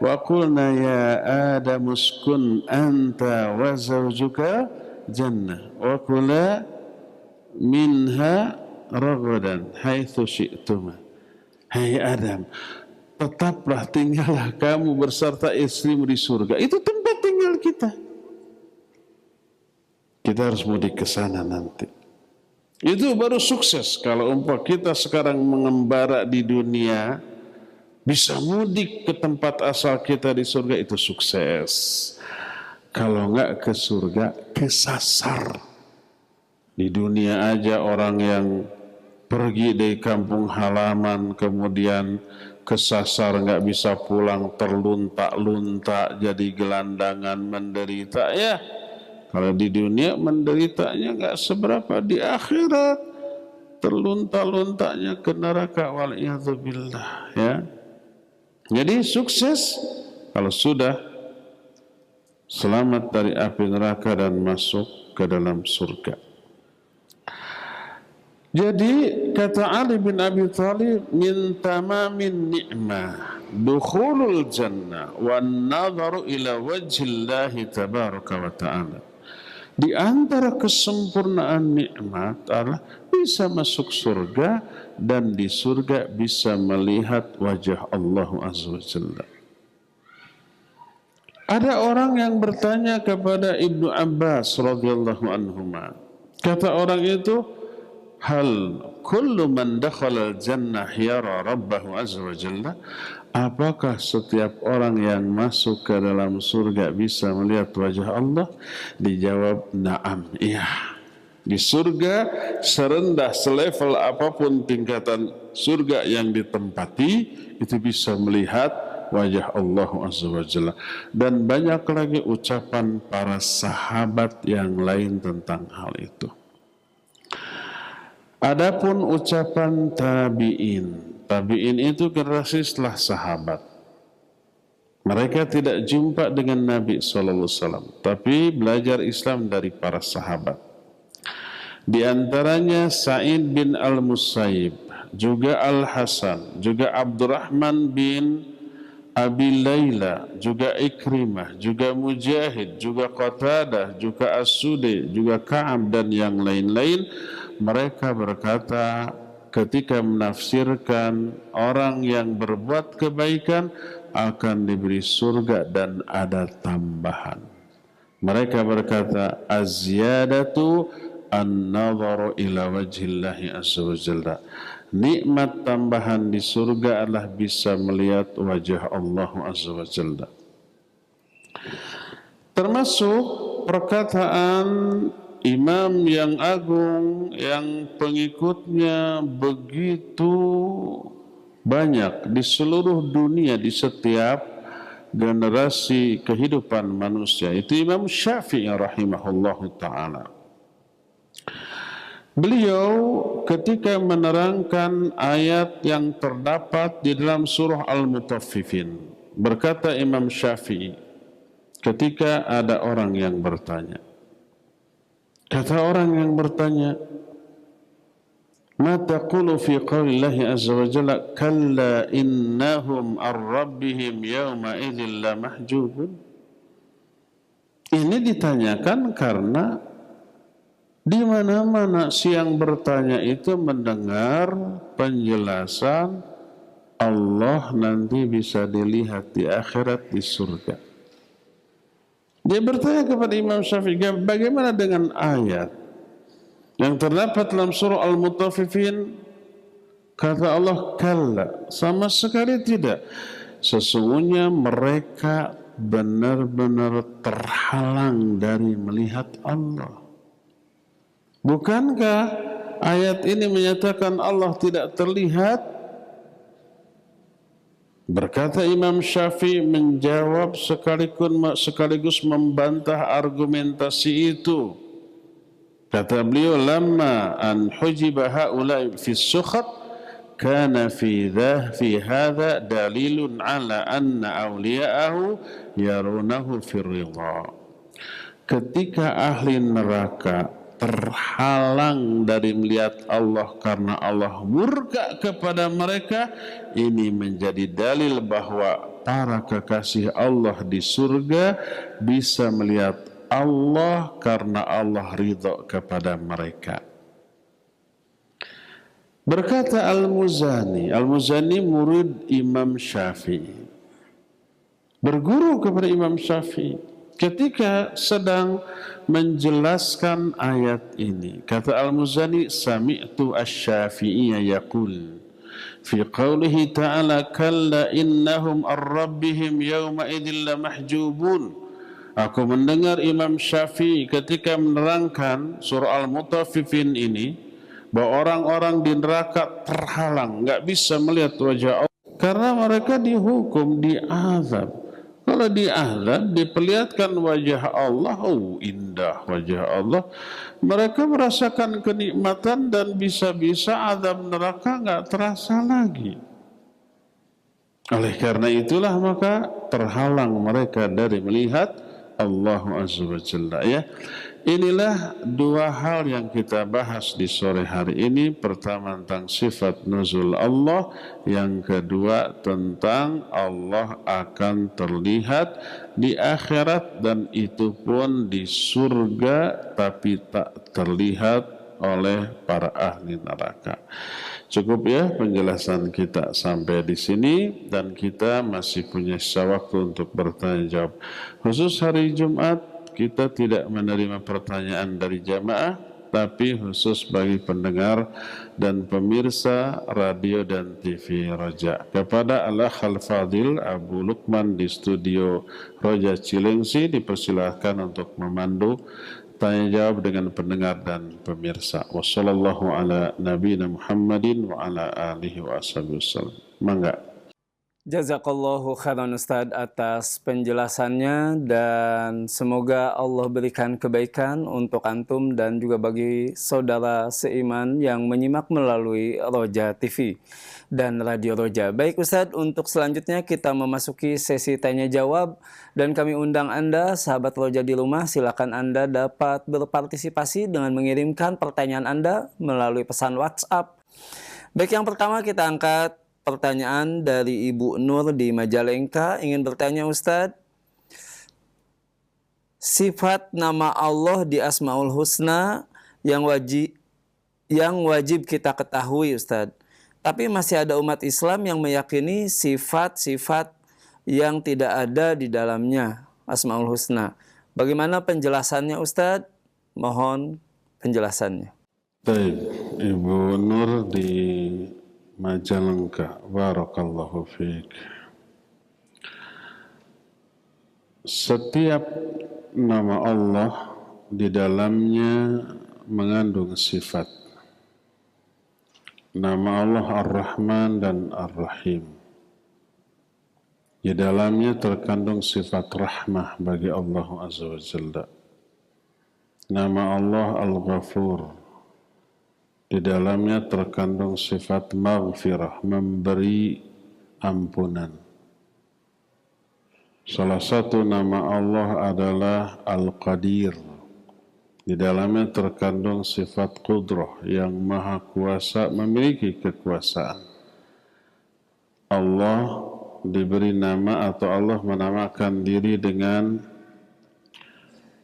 wa qulna ya Adam uskun anta wa zawjuka jannah wa kula minha ragadan haitsu syi'tuma. Hai Adam, tetaplah tinggallah kamu berserta istrimu di surga. Itu tempat tinggal kita. Kita harus mudik ke sana nanti. Itu baru sukses. Kalau umpah kita sekarang mengembara di dunia, bisa mudik ke tempat asal kita di surga, itu sukses. Kalau enggak ke surga, kesasar. Di dunia aja orang yang pergi dari kampung halaman, kemudian kesasar, enggak bisa pulang, terlunta-lunta, jadi gelandangan, menderita. Ya, kalau di dunia menderitanya enggak seberapa, di akhirat terlunta-luntanya ke neraka, wal'iyadzubillah, ya. Jadi sukses kalau sudah selamat dari api neraka dan masuk ke dalam surga. Jadi kata Ali bin Abi Thalib, min tamamin ni'mah dukhulul jannah wan nadharu ila wajhillahi tabaraka wa ta'ala. Di antara kesempurnaan nikmat adalah bisa masuk surga, dan di surga bisa melihat wajah Allah Azza wa Jalla. Ada orang yang bertanya kepada Ibnu Abbas radhiyallahu anhuma. Kata orang itu, hal kullu man dakhala al-jannah yara rabbahu azza wa jalla? Apakah setiap orang yang masuk ke dalam surga bisa melihat wajah Allah? Dijawab, na'am, iya. Di surga, serendah, selevel apapun tingkatan surga yang ditempati, itu bisa melihat wajah Allah azza wa jalla. Dan banyak lagi ucapan para sahabat yang lain tentang hal itu. Adapun ucapan tabi'in. Tabi'in itu generasi setelah sahabat. Mereka tidak jumpa dengan Nabi SAW, tapi belajar Islam dari para sahabat. Di antaranya Sa'id bin Al-Musayyib, juga Al-Hasan, juga Abdurrahman bin Abi Layla, juga Ikrimah, juga Mujahid, juga Qatadah, juga As-Sudi, juga Ka'ab, dan yang lain-lain. Mereka berkata ketika menafsirkan orang yang berbuat kebaikan akan diberi surga dan ada tambahan. Mereka berkata, az-ziyadatu an-nadharu ila wajhillahi azza wa jalla. Nikmat tambahan di surga adalah bisa melihat wajah Allah azza wa jalla. Termasuk perkataan imam yang agung yang pengikutnya begitu banyak di seluruh dunia, di setiap generasi kehidupan manusia, itu Imam Syafi'i rahimahullahu ta'ala. Beliau ketika menerangkan ayat yang terdapat di dalam surah Al-Mutaffifin, berkata Imam Syafi'i ketika ada orang yang bertanya, kata orang yang bertanya, ma taqulu fi qaulillahi azza wa jalla kalla innahum ar-rabbihim yawma idzin la mahjubun. Ini ditanyakan karena di mana-mana si yang bertanya itu mendengar penjelasan Allah nanti bisa dilihat di akhirat, di surga. Dia bertanya kepada Imam Syafi'i, bagaimana dengan ayat yang terdapat dalam surah Al-Mutaffifin? Kata Allah, kalla, sama sekali tidak. Sesungguhnya mereka benar-benar terhalang dari melihat Allah. Bukankah ayat ini menyatakan Allah tidak terlihat? Berkata Imam Syafi'i menjawab sekaligus membantah argumentasi itu. Kata beliau, lamma an hujiba haula'i fi sukhat kana fi hadha dalilun ala anna awliya'ahu yarunahu fi ridha. Ketika ahli neraka terhalang dari melihat Allah karena Allah murka kepada mereka, ini menjadi dalil bahwa para kekasih Allah di surga bisa melihat Allah karena Allah ridha kepada mereka. Berkata Al-Muzani murid Imam Syafi'i, berguru kepada Imam Syafi'i, ketika sedang menjelaskan ayat ini, kata Al-Muzani, sami'tu asy-Syafi'iyya yaqul fi qawlihi ta'ala kalla innahum ar-rabbihim yawma idzin lamahjubun. Aku mendengar Imam Syafi'i ketika menerangkan surah Al-Mutaffifin ini, bahwa orang-orang di neraka terhalang, nggak bisa melihat wajah Allah karena mereka dihukum, diazab. Kalau diazab, diperlihatkan wajah Allah, oh indah wajah Allah, mereka merasakan kenikmatan dan bisa-bisa azab neraka nggak terasa lagi. Oleh karena itulah maka terhalang mereka dari melihat Allah Azza wa Jalla, ya. Inilah dua hal yang kita bahas di sore hari ini. Pertama tentang sifat nuzul Allah, yang kedua tentang Allah akan terlihat di akhirat, dan itu pun di surga tapi tak terlihat oleh para ahli neraka. Cukup ya penjelasan kita sampai di sini, dan kita masih punya sisa waktu untuk bertanya jawab. Khusus hari Jumat kita tidak menerima pertanyaan dari jamaah, tapi khusus bagi pendengar dan pemirsa radio dan TV Roja. Kepada Al-Akh Al-Fadil Abu Lukman di studio Roja Cilengsi, dipersilahkan untuk memandu tanya jawab dengan pendengar dan pemirsa. Wassallallahu ala nabiyina Muhammadin wa ala alihi wa ashabihi wasallam. Mangga. Jazakallahu khairan Ustadz atas penjelasannya, dan semoga Allah berikan kebaikan untuk antum dan juga bagi saudara seiman yang menyimak melalui Roja TV dan Radio Roja. Baik Ustadz, untuk selanjutnya kita memasuki sesi tanya jawab, dan kami undang Anda sahabat Roja di rumah, silakan Anda dapat berpartisipasi dengan mengirimkan pertanyaan Anda melalui pesan WhatsApp. Baik, yang pertama kita angkat pertanyaan dari Ibu Nur di Majalengka, ingin bertanya Ustadz, sifat nama Allah di Asmaul Husna yang wajib kita ketahui Ustadz, tapi masih ada umat Islam yang meyakini sifat-sifat yang tidak ada di dalamnya Asmaul Husna. Bagaimana penjelasannya Ustadz? Mohon penjelasannya. Baik, Ibu Nur di Majalengka, barakallahu fiik. Setiap nama Allah di dalamnya mengandung sifat. Nama Allah Ar-Rahman dan Ar-Rahim, di dalamnya terkandung sifat rahmah bagi Allah Azza wa Jalla. Nama Allah Al-Ghafur, di dalamnya terkandung sifat maghfirah, memberi ampunan. Salah satu nama Allah adalah Al-Qadir, di dalamnya terkandung sifat qudrah, yang maha kuasa, memiliki kekuasaan. Allah diberi nama, atau Allah menamakan diri dengan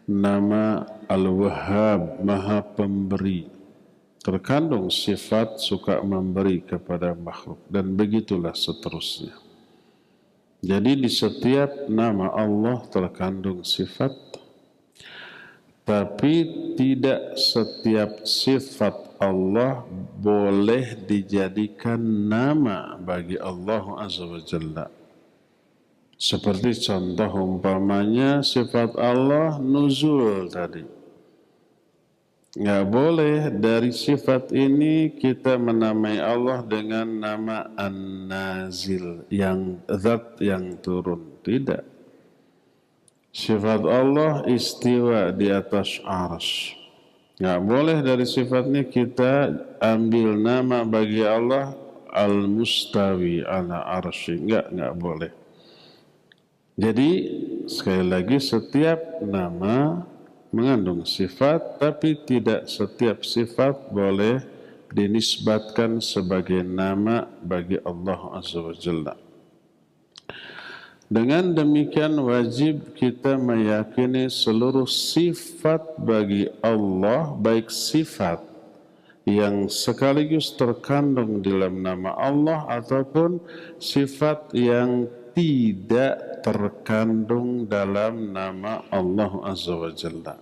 nama Al-Wahhab, maha pemberi. Terkandung sifat suka memberi kepada makhluk, dan begitulah seterusnya. Jadi di setiap nama Allah terkandung sifat, tapi tidak setiap sifat Allah boleh dijadikan nama bagi Allah Azza wa Jalla. Seperti contoh umpamanya sifat Allah nuzul tadi. Nggak boleh dari sifat ini kita menamai Allah dengan nama An-Nazil, yang zat yang turun. Tidak. Sifat Allah istiwa di atas arsy. Nggak boleh dari sifatnya kita ambil nama bagi Allah Al-Mustawi ala arsy. Nggak boleh. Jadi sekali lagi, setiap nama mengandung sifat, tapi tidak setiap sifat boleh dinisbatkan sebagai nama bagi Allah Azza wa Jalla. Dengan demikian wajib kita meyakini seluruh sifat bagi Allah, baik sifat yang sekaligus terkandung dalam nama Allah ataupun sifat yang tidak terkandung dalam nama Allah Azza wa Jalla.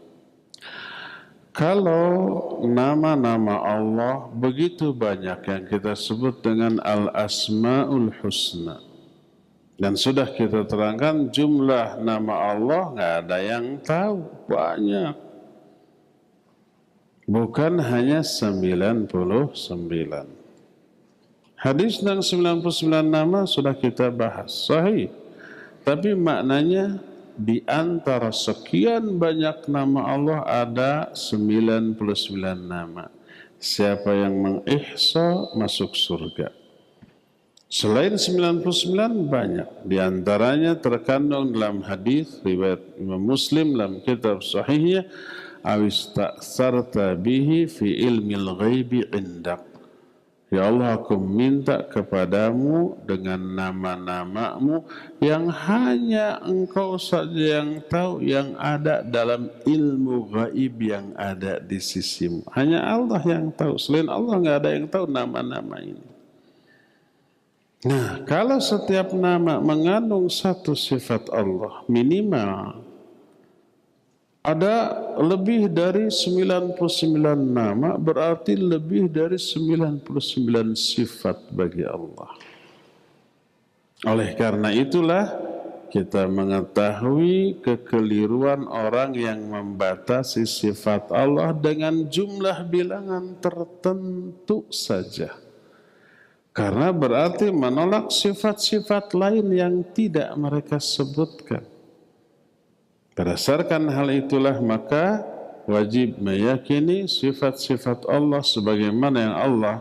Kalau nama-nama Allah begitu banyak yang kita sebut dengan Al-Asma'ul Husna, dan sudah kita terangkan jumlah nama Allah nggak ada yang tahu, banyak. Bukan hanya 99. Hadis dan 99 nama sudah kita bahas, sahih. Tapi maknanya di antara sekian banyak nama Allah ada 99 nama. Siapa yang mengihsa masuk surga. Selain 99 banyak. Di antaranya terkandung dalam hadis riwayat Imam Muslim dalam kitab sahihnya, awista'sarta bihi fi ilmil ghaibi indak. Ya Allah, aku minta kepadamu dengan nama-namamu yang hanya engkau saja yang tahu, yang ada dalam ilmu gaib yang ada di sisimu. Hanya Allah yang tahu. Selain Allah nggak ada yang tahu nama-nama ini. Nah, kalau setiap nama mengandung satu sifat Allah, minimal ada lebih dari 99 nama, berarti lebih dari 99 sifat bagi Allah. Oleh karena itulah kita mengetahui kekeliruan orang yang membatasi sifat Allah dengan jumlah bilangan tertentu saja. Karena berarti menolak sifat-sifat lain yang tidak mereka sebutkan. Berdasarkan hal itulah maka wajib meyakini sifat-sifat Allah sebagaimana yang Allah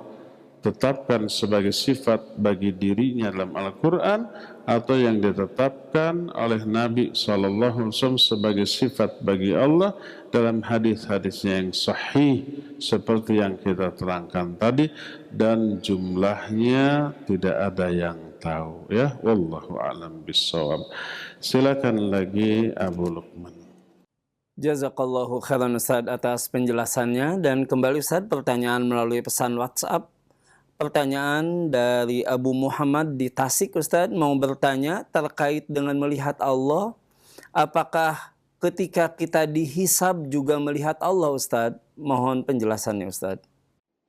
tetapkan sebagai sifat bagi dirinya dalam Al-Quran atau yang ditetapkan oleh Nabi SAW sebagai sifat bagi Allah dalam hadis-hadisnya yang sahih seperti yang kita terangkan tadi, dan jumlahnya tidak ada yang tahu, ya. Wallahu a'lam bissawab. Silakan lagi Abu Luqman. Jazakallahu khairan Ustaz atas penjelasannya. Dan kembali Ustaz, pertanyaan melalui pesan WhatsApp. Pertanyaan dari Abu Muhammad di Tasik, Ustaz, mau bertanya terkait dengan melihat Allah. Apakah ketika kita dihisab juga melihat Allah, Ustaz? Mohon penjelasannya, Ustaz.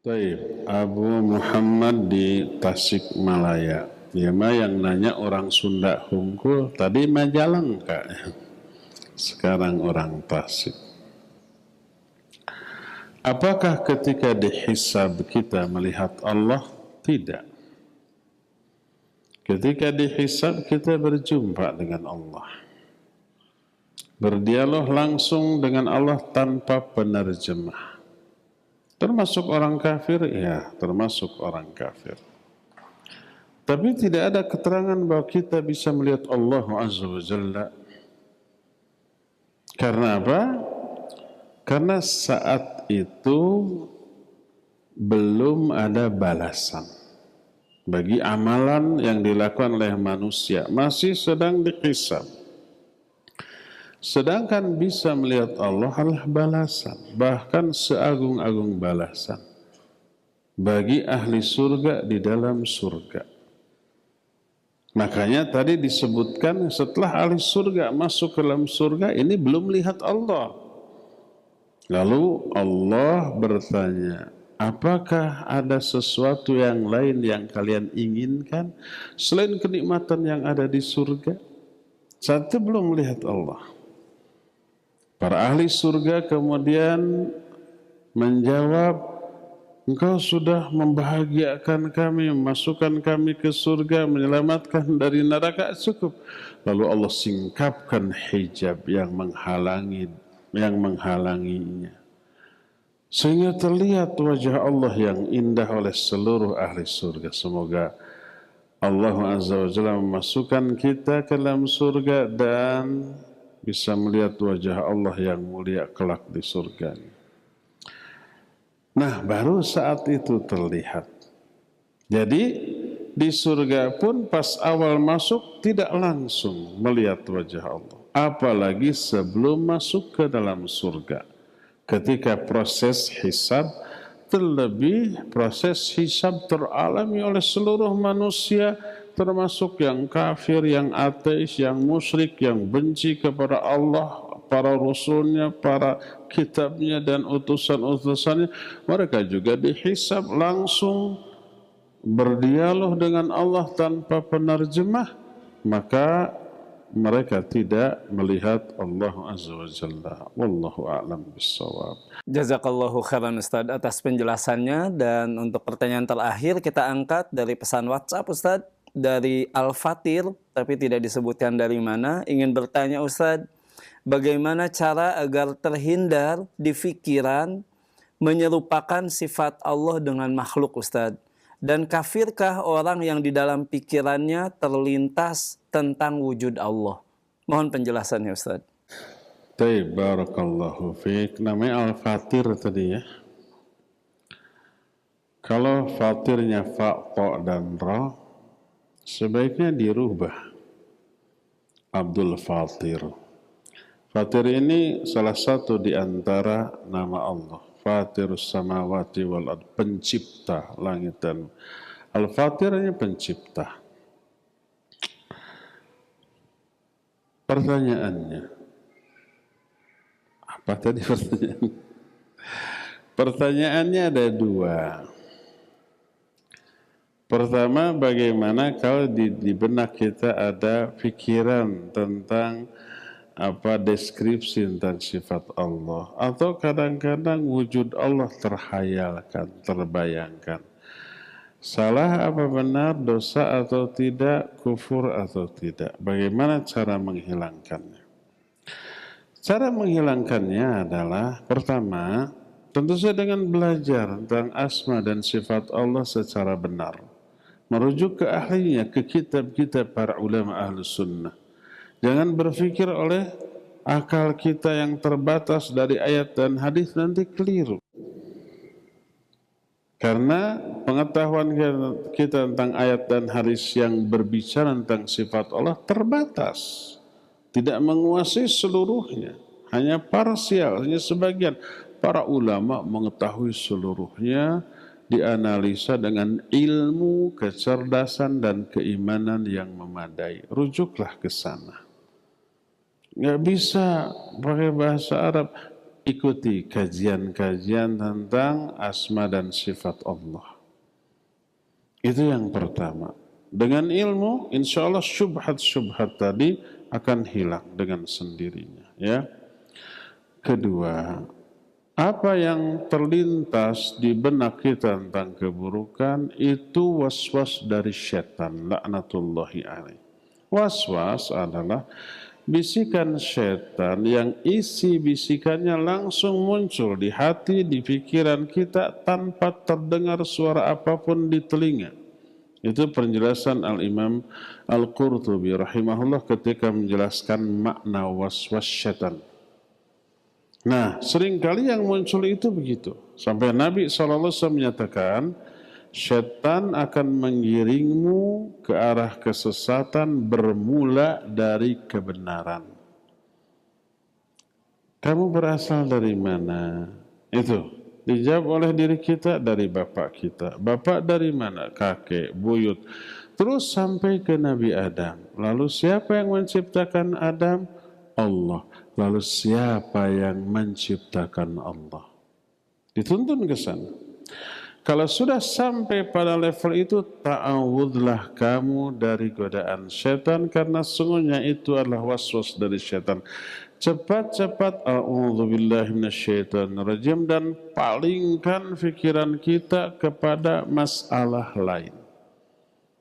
Baik, Abu Muhammad di Tasikmalaya. Ya, yang nanya orang Sunda Hungkul, tadi Majalengka, sekarang orang Tasik. Apakah ketika dihisab kita melihat Allah? Tidak. Ketika dihisab kita berjumpa dengan Allah. Berdialog langsung dengan Allah tanpa penerjemah. Termasuk orang kafir? Ya, termasuk orang kafir. Tapi tidak ada keterangan bahwa kita bisa melihat Allah Azza wa Jalla. Karena apa? Karena saat itu belum ada balasan bagi amalan yang dilakukan oleh manusia. Masih sedang dihisab. Sedangkan bisa melihat Allah adalah balasan. Bahkan seagung-agung balasan bagi ahli surga di dalam surga. Makanya tadi disebutkan setelah ahli surga masuk ke dalam surga ini belum melihat Allah. Lalu Allah bertanya, apakah ada sesuatu yang lain yang kalian inginkan selain kenikmatan yang ada di surga? Saat itu belum melihat Allah. Para ahli surga kemudian menjawab, Engkau sudah membahagiakan kami, memasukkan kami ke surga, menyelamatkan dari neraka, cukup. Lalu Allah singkapkan hijab yang menghalanginya. Sehingga terlihat wajah Allah yang indah oleh seluruh ahli surga. Semoga Allah Azza wa Jalla memasukkan kita ke dalam surga dan bisa melihat wajah Allah yang mulia kelak di surga. Nah, baru saat itu terlihat. Jadi di surga pun pas awal masuk tidak langsung melihat wajah Allah. Apalagi sebelum masuk ke dalam surga. Ketika proses hisab, terlebih proses hisab teralami oleh seluruh manusia, termasuk yang kafir, yang ateis, yang musyrik, yang benci kepada Allah, para rasulnya, para kitabnya dan utusan-utusannya. Mereka juga dihisab langsung, berdialog dengan Allah tanpa penerjemah, maka mereka tidak melihat Allah Azza wa Jalla. Wallahu a'lam bissawab. Jazakallahu khairan Ustadz atas penjelasannya. Dan untuk pertanyaan terakhir kita angkat dari pesan WhatsApp Ustadz dari Al-Fatir, tapi tidak disebutkan dari mana. Ingin bertanya Ustadz, bagaimana cara agar terhindar di pikiran menyerupakan sifat Allah dengan makhluk Ustadz? Dan kafirkah orang yang di dalam pikirannya terlintas tentang wujud Allah? Mohon penjelasannya Ustadz. Baik, barakallahu fiik. Namanya Al-Fatir tadi ya. Kalau fatirnya fa, ta, dan ra, sebaiknya dirubah. Abdul Fatir. Fatir ini salah satu di antara nama Allah. Fatirus samawati wal ard, pencipta langit dan Al-Fatir ini pencipta. Pertanyaannya, apa tadi pertanyaan? Pertanyaannya ada dua. Pertama, bagaimana kalau di benak kita ada pikiran tentang deskripsi tentang sifat Allah, atau kadang-kadang wujud Allah terhayalkan, terbayangkan. Salah apa benar, dosa atau tidak, kufur atau tidak. Bagaimana cara menghilangkannya? Cara menghilangkannya adalah, pertama, tentu saja dengan belajar tentang asma dan sifat Allah secara benar. Merujuk ke ahlinya, ke kitab-kitab para ulama ahlus sunnah. Jangan berpikir oleh akal kita yang terbatas dari ayat dan hadis, nanti keliru. Karena pengetahuan kita tentang ayat dan hadis yang berbicara tentang sifat Allah terbatas. Tidak menguasai seluruhnya, hanya parsial, hanya sebagian. Para ulama mengetahui seluruhnya, dianalisa dengan ilmu, kecerdasan, dan keimanan yang memadai. Rujuklah ke sana. Nggak bisa pakai bahasa Arab. Ikuti kajian-kajian tentang asma dan sifat Allah. Itu yang pertama. Dengan ilmu, insya Allah syubhat-syubhat tadi akan hilang dengan sendirinya. Ya. Kedua, apa yang terlintas di benak kita tentang keburukan itu waswas dari syaitan, laknatullahi alaih. Waswas adalah bisikan syaitan yang isi bisikannya langsung muncul di hati, di pikiran kita tanpa terdengar suara apapun di telinga. Itu penjelasan Al-Imam Al-Qurtubi rahimahullah ketika menjelaskan makna waswas syaitan. Nah, seringkali yang muncul itu begitu. Sampai Nabi SAW menyatakan, syaitan akan menggiringmu ke arah kesesatan bermula dari kebenaran. Kamu berasal dari mana? Itu dijawab oleh diri kita, dari bapak kita. Bapak dari mana? Kakek, buyut. Terus sampai ke Nabi Adam. Lalu siapa yang menciptakan Adam? Allah. Lalu siapa yang menciptakan Allah? Dituntun ke sana. Kalau sudah sampai pada level itu, ta'awudlah kamu dari godaan syaitan, karena sungguhnya itu adalah waswas dari syaitan. Cepat-cepat a'udzubillahi minasyaitonirrajim, dan palingkan pikiran kita kepada masalah lain.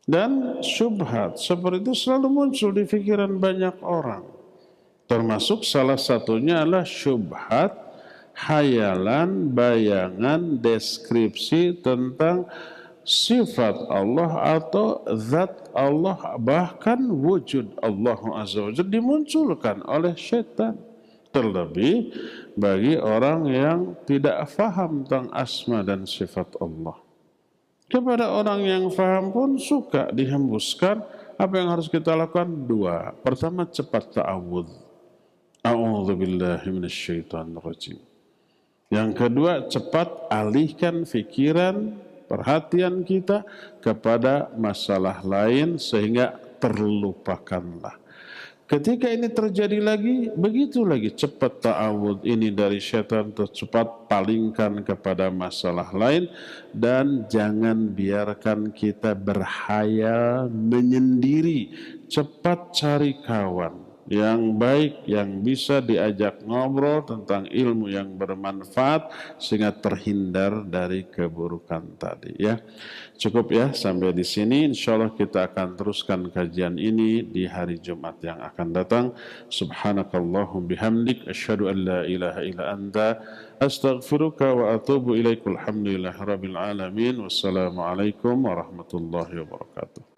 Dan syubhat seperti itu selalu muncul di pikiran banyak orang. Termasuk salah satunya adalah syubhat hayalan, bayangan, deskripsi tentang sifat Allah atau zat Allah, bahkan wujud Allah Azza wa Jalla dimunculkan oleh syaitan. Terlebih bagi orang yang tidak faham tentang asma dan sifat Allah. Kepada orang yang faham pun suka dihembuskan. Apa yang harus kita lakukan? Dua. Pertama, cepat ta'awudz. A'udzubillahi minasyaitonirrajim. Yang kedua, cepat alihkan pikiran, perhatian kita kepada masalah lain sehingga terlupakanlah. Ketika ini terjadi lagi, begitu lagi, cepat ta'awud ini dari syaitan, cepat palingkan kepada masalah lain, dan jangan biarkan kita berhayal menyendiri. Cepat cari kawan yang baik, yang bisa diajak ngobrol tentang ilmu yang bermanfaat sehingga terhindar dari keburukan tadi, ya. Cukup ya sampai di sini. Insyaallah kita akan teruskan kajian ini di hari Jumat yang akan datang. Subhanakallahum bihamdik asyhadu an la ilaha illa anta astaghfiruka wa atubu ilaik. Alhamdulillahirabbil alamin. Wassalamualaikum warahmatullahi wabarakatuh.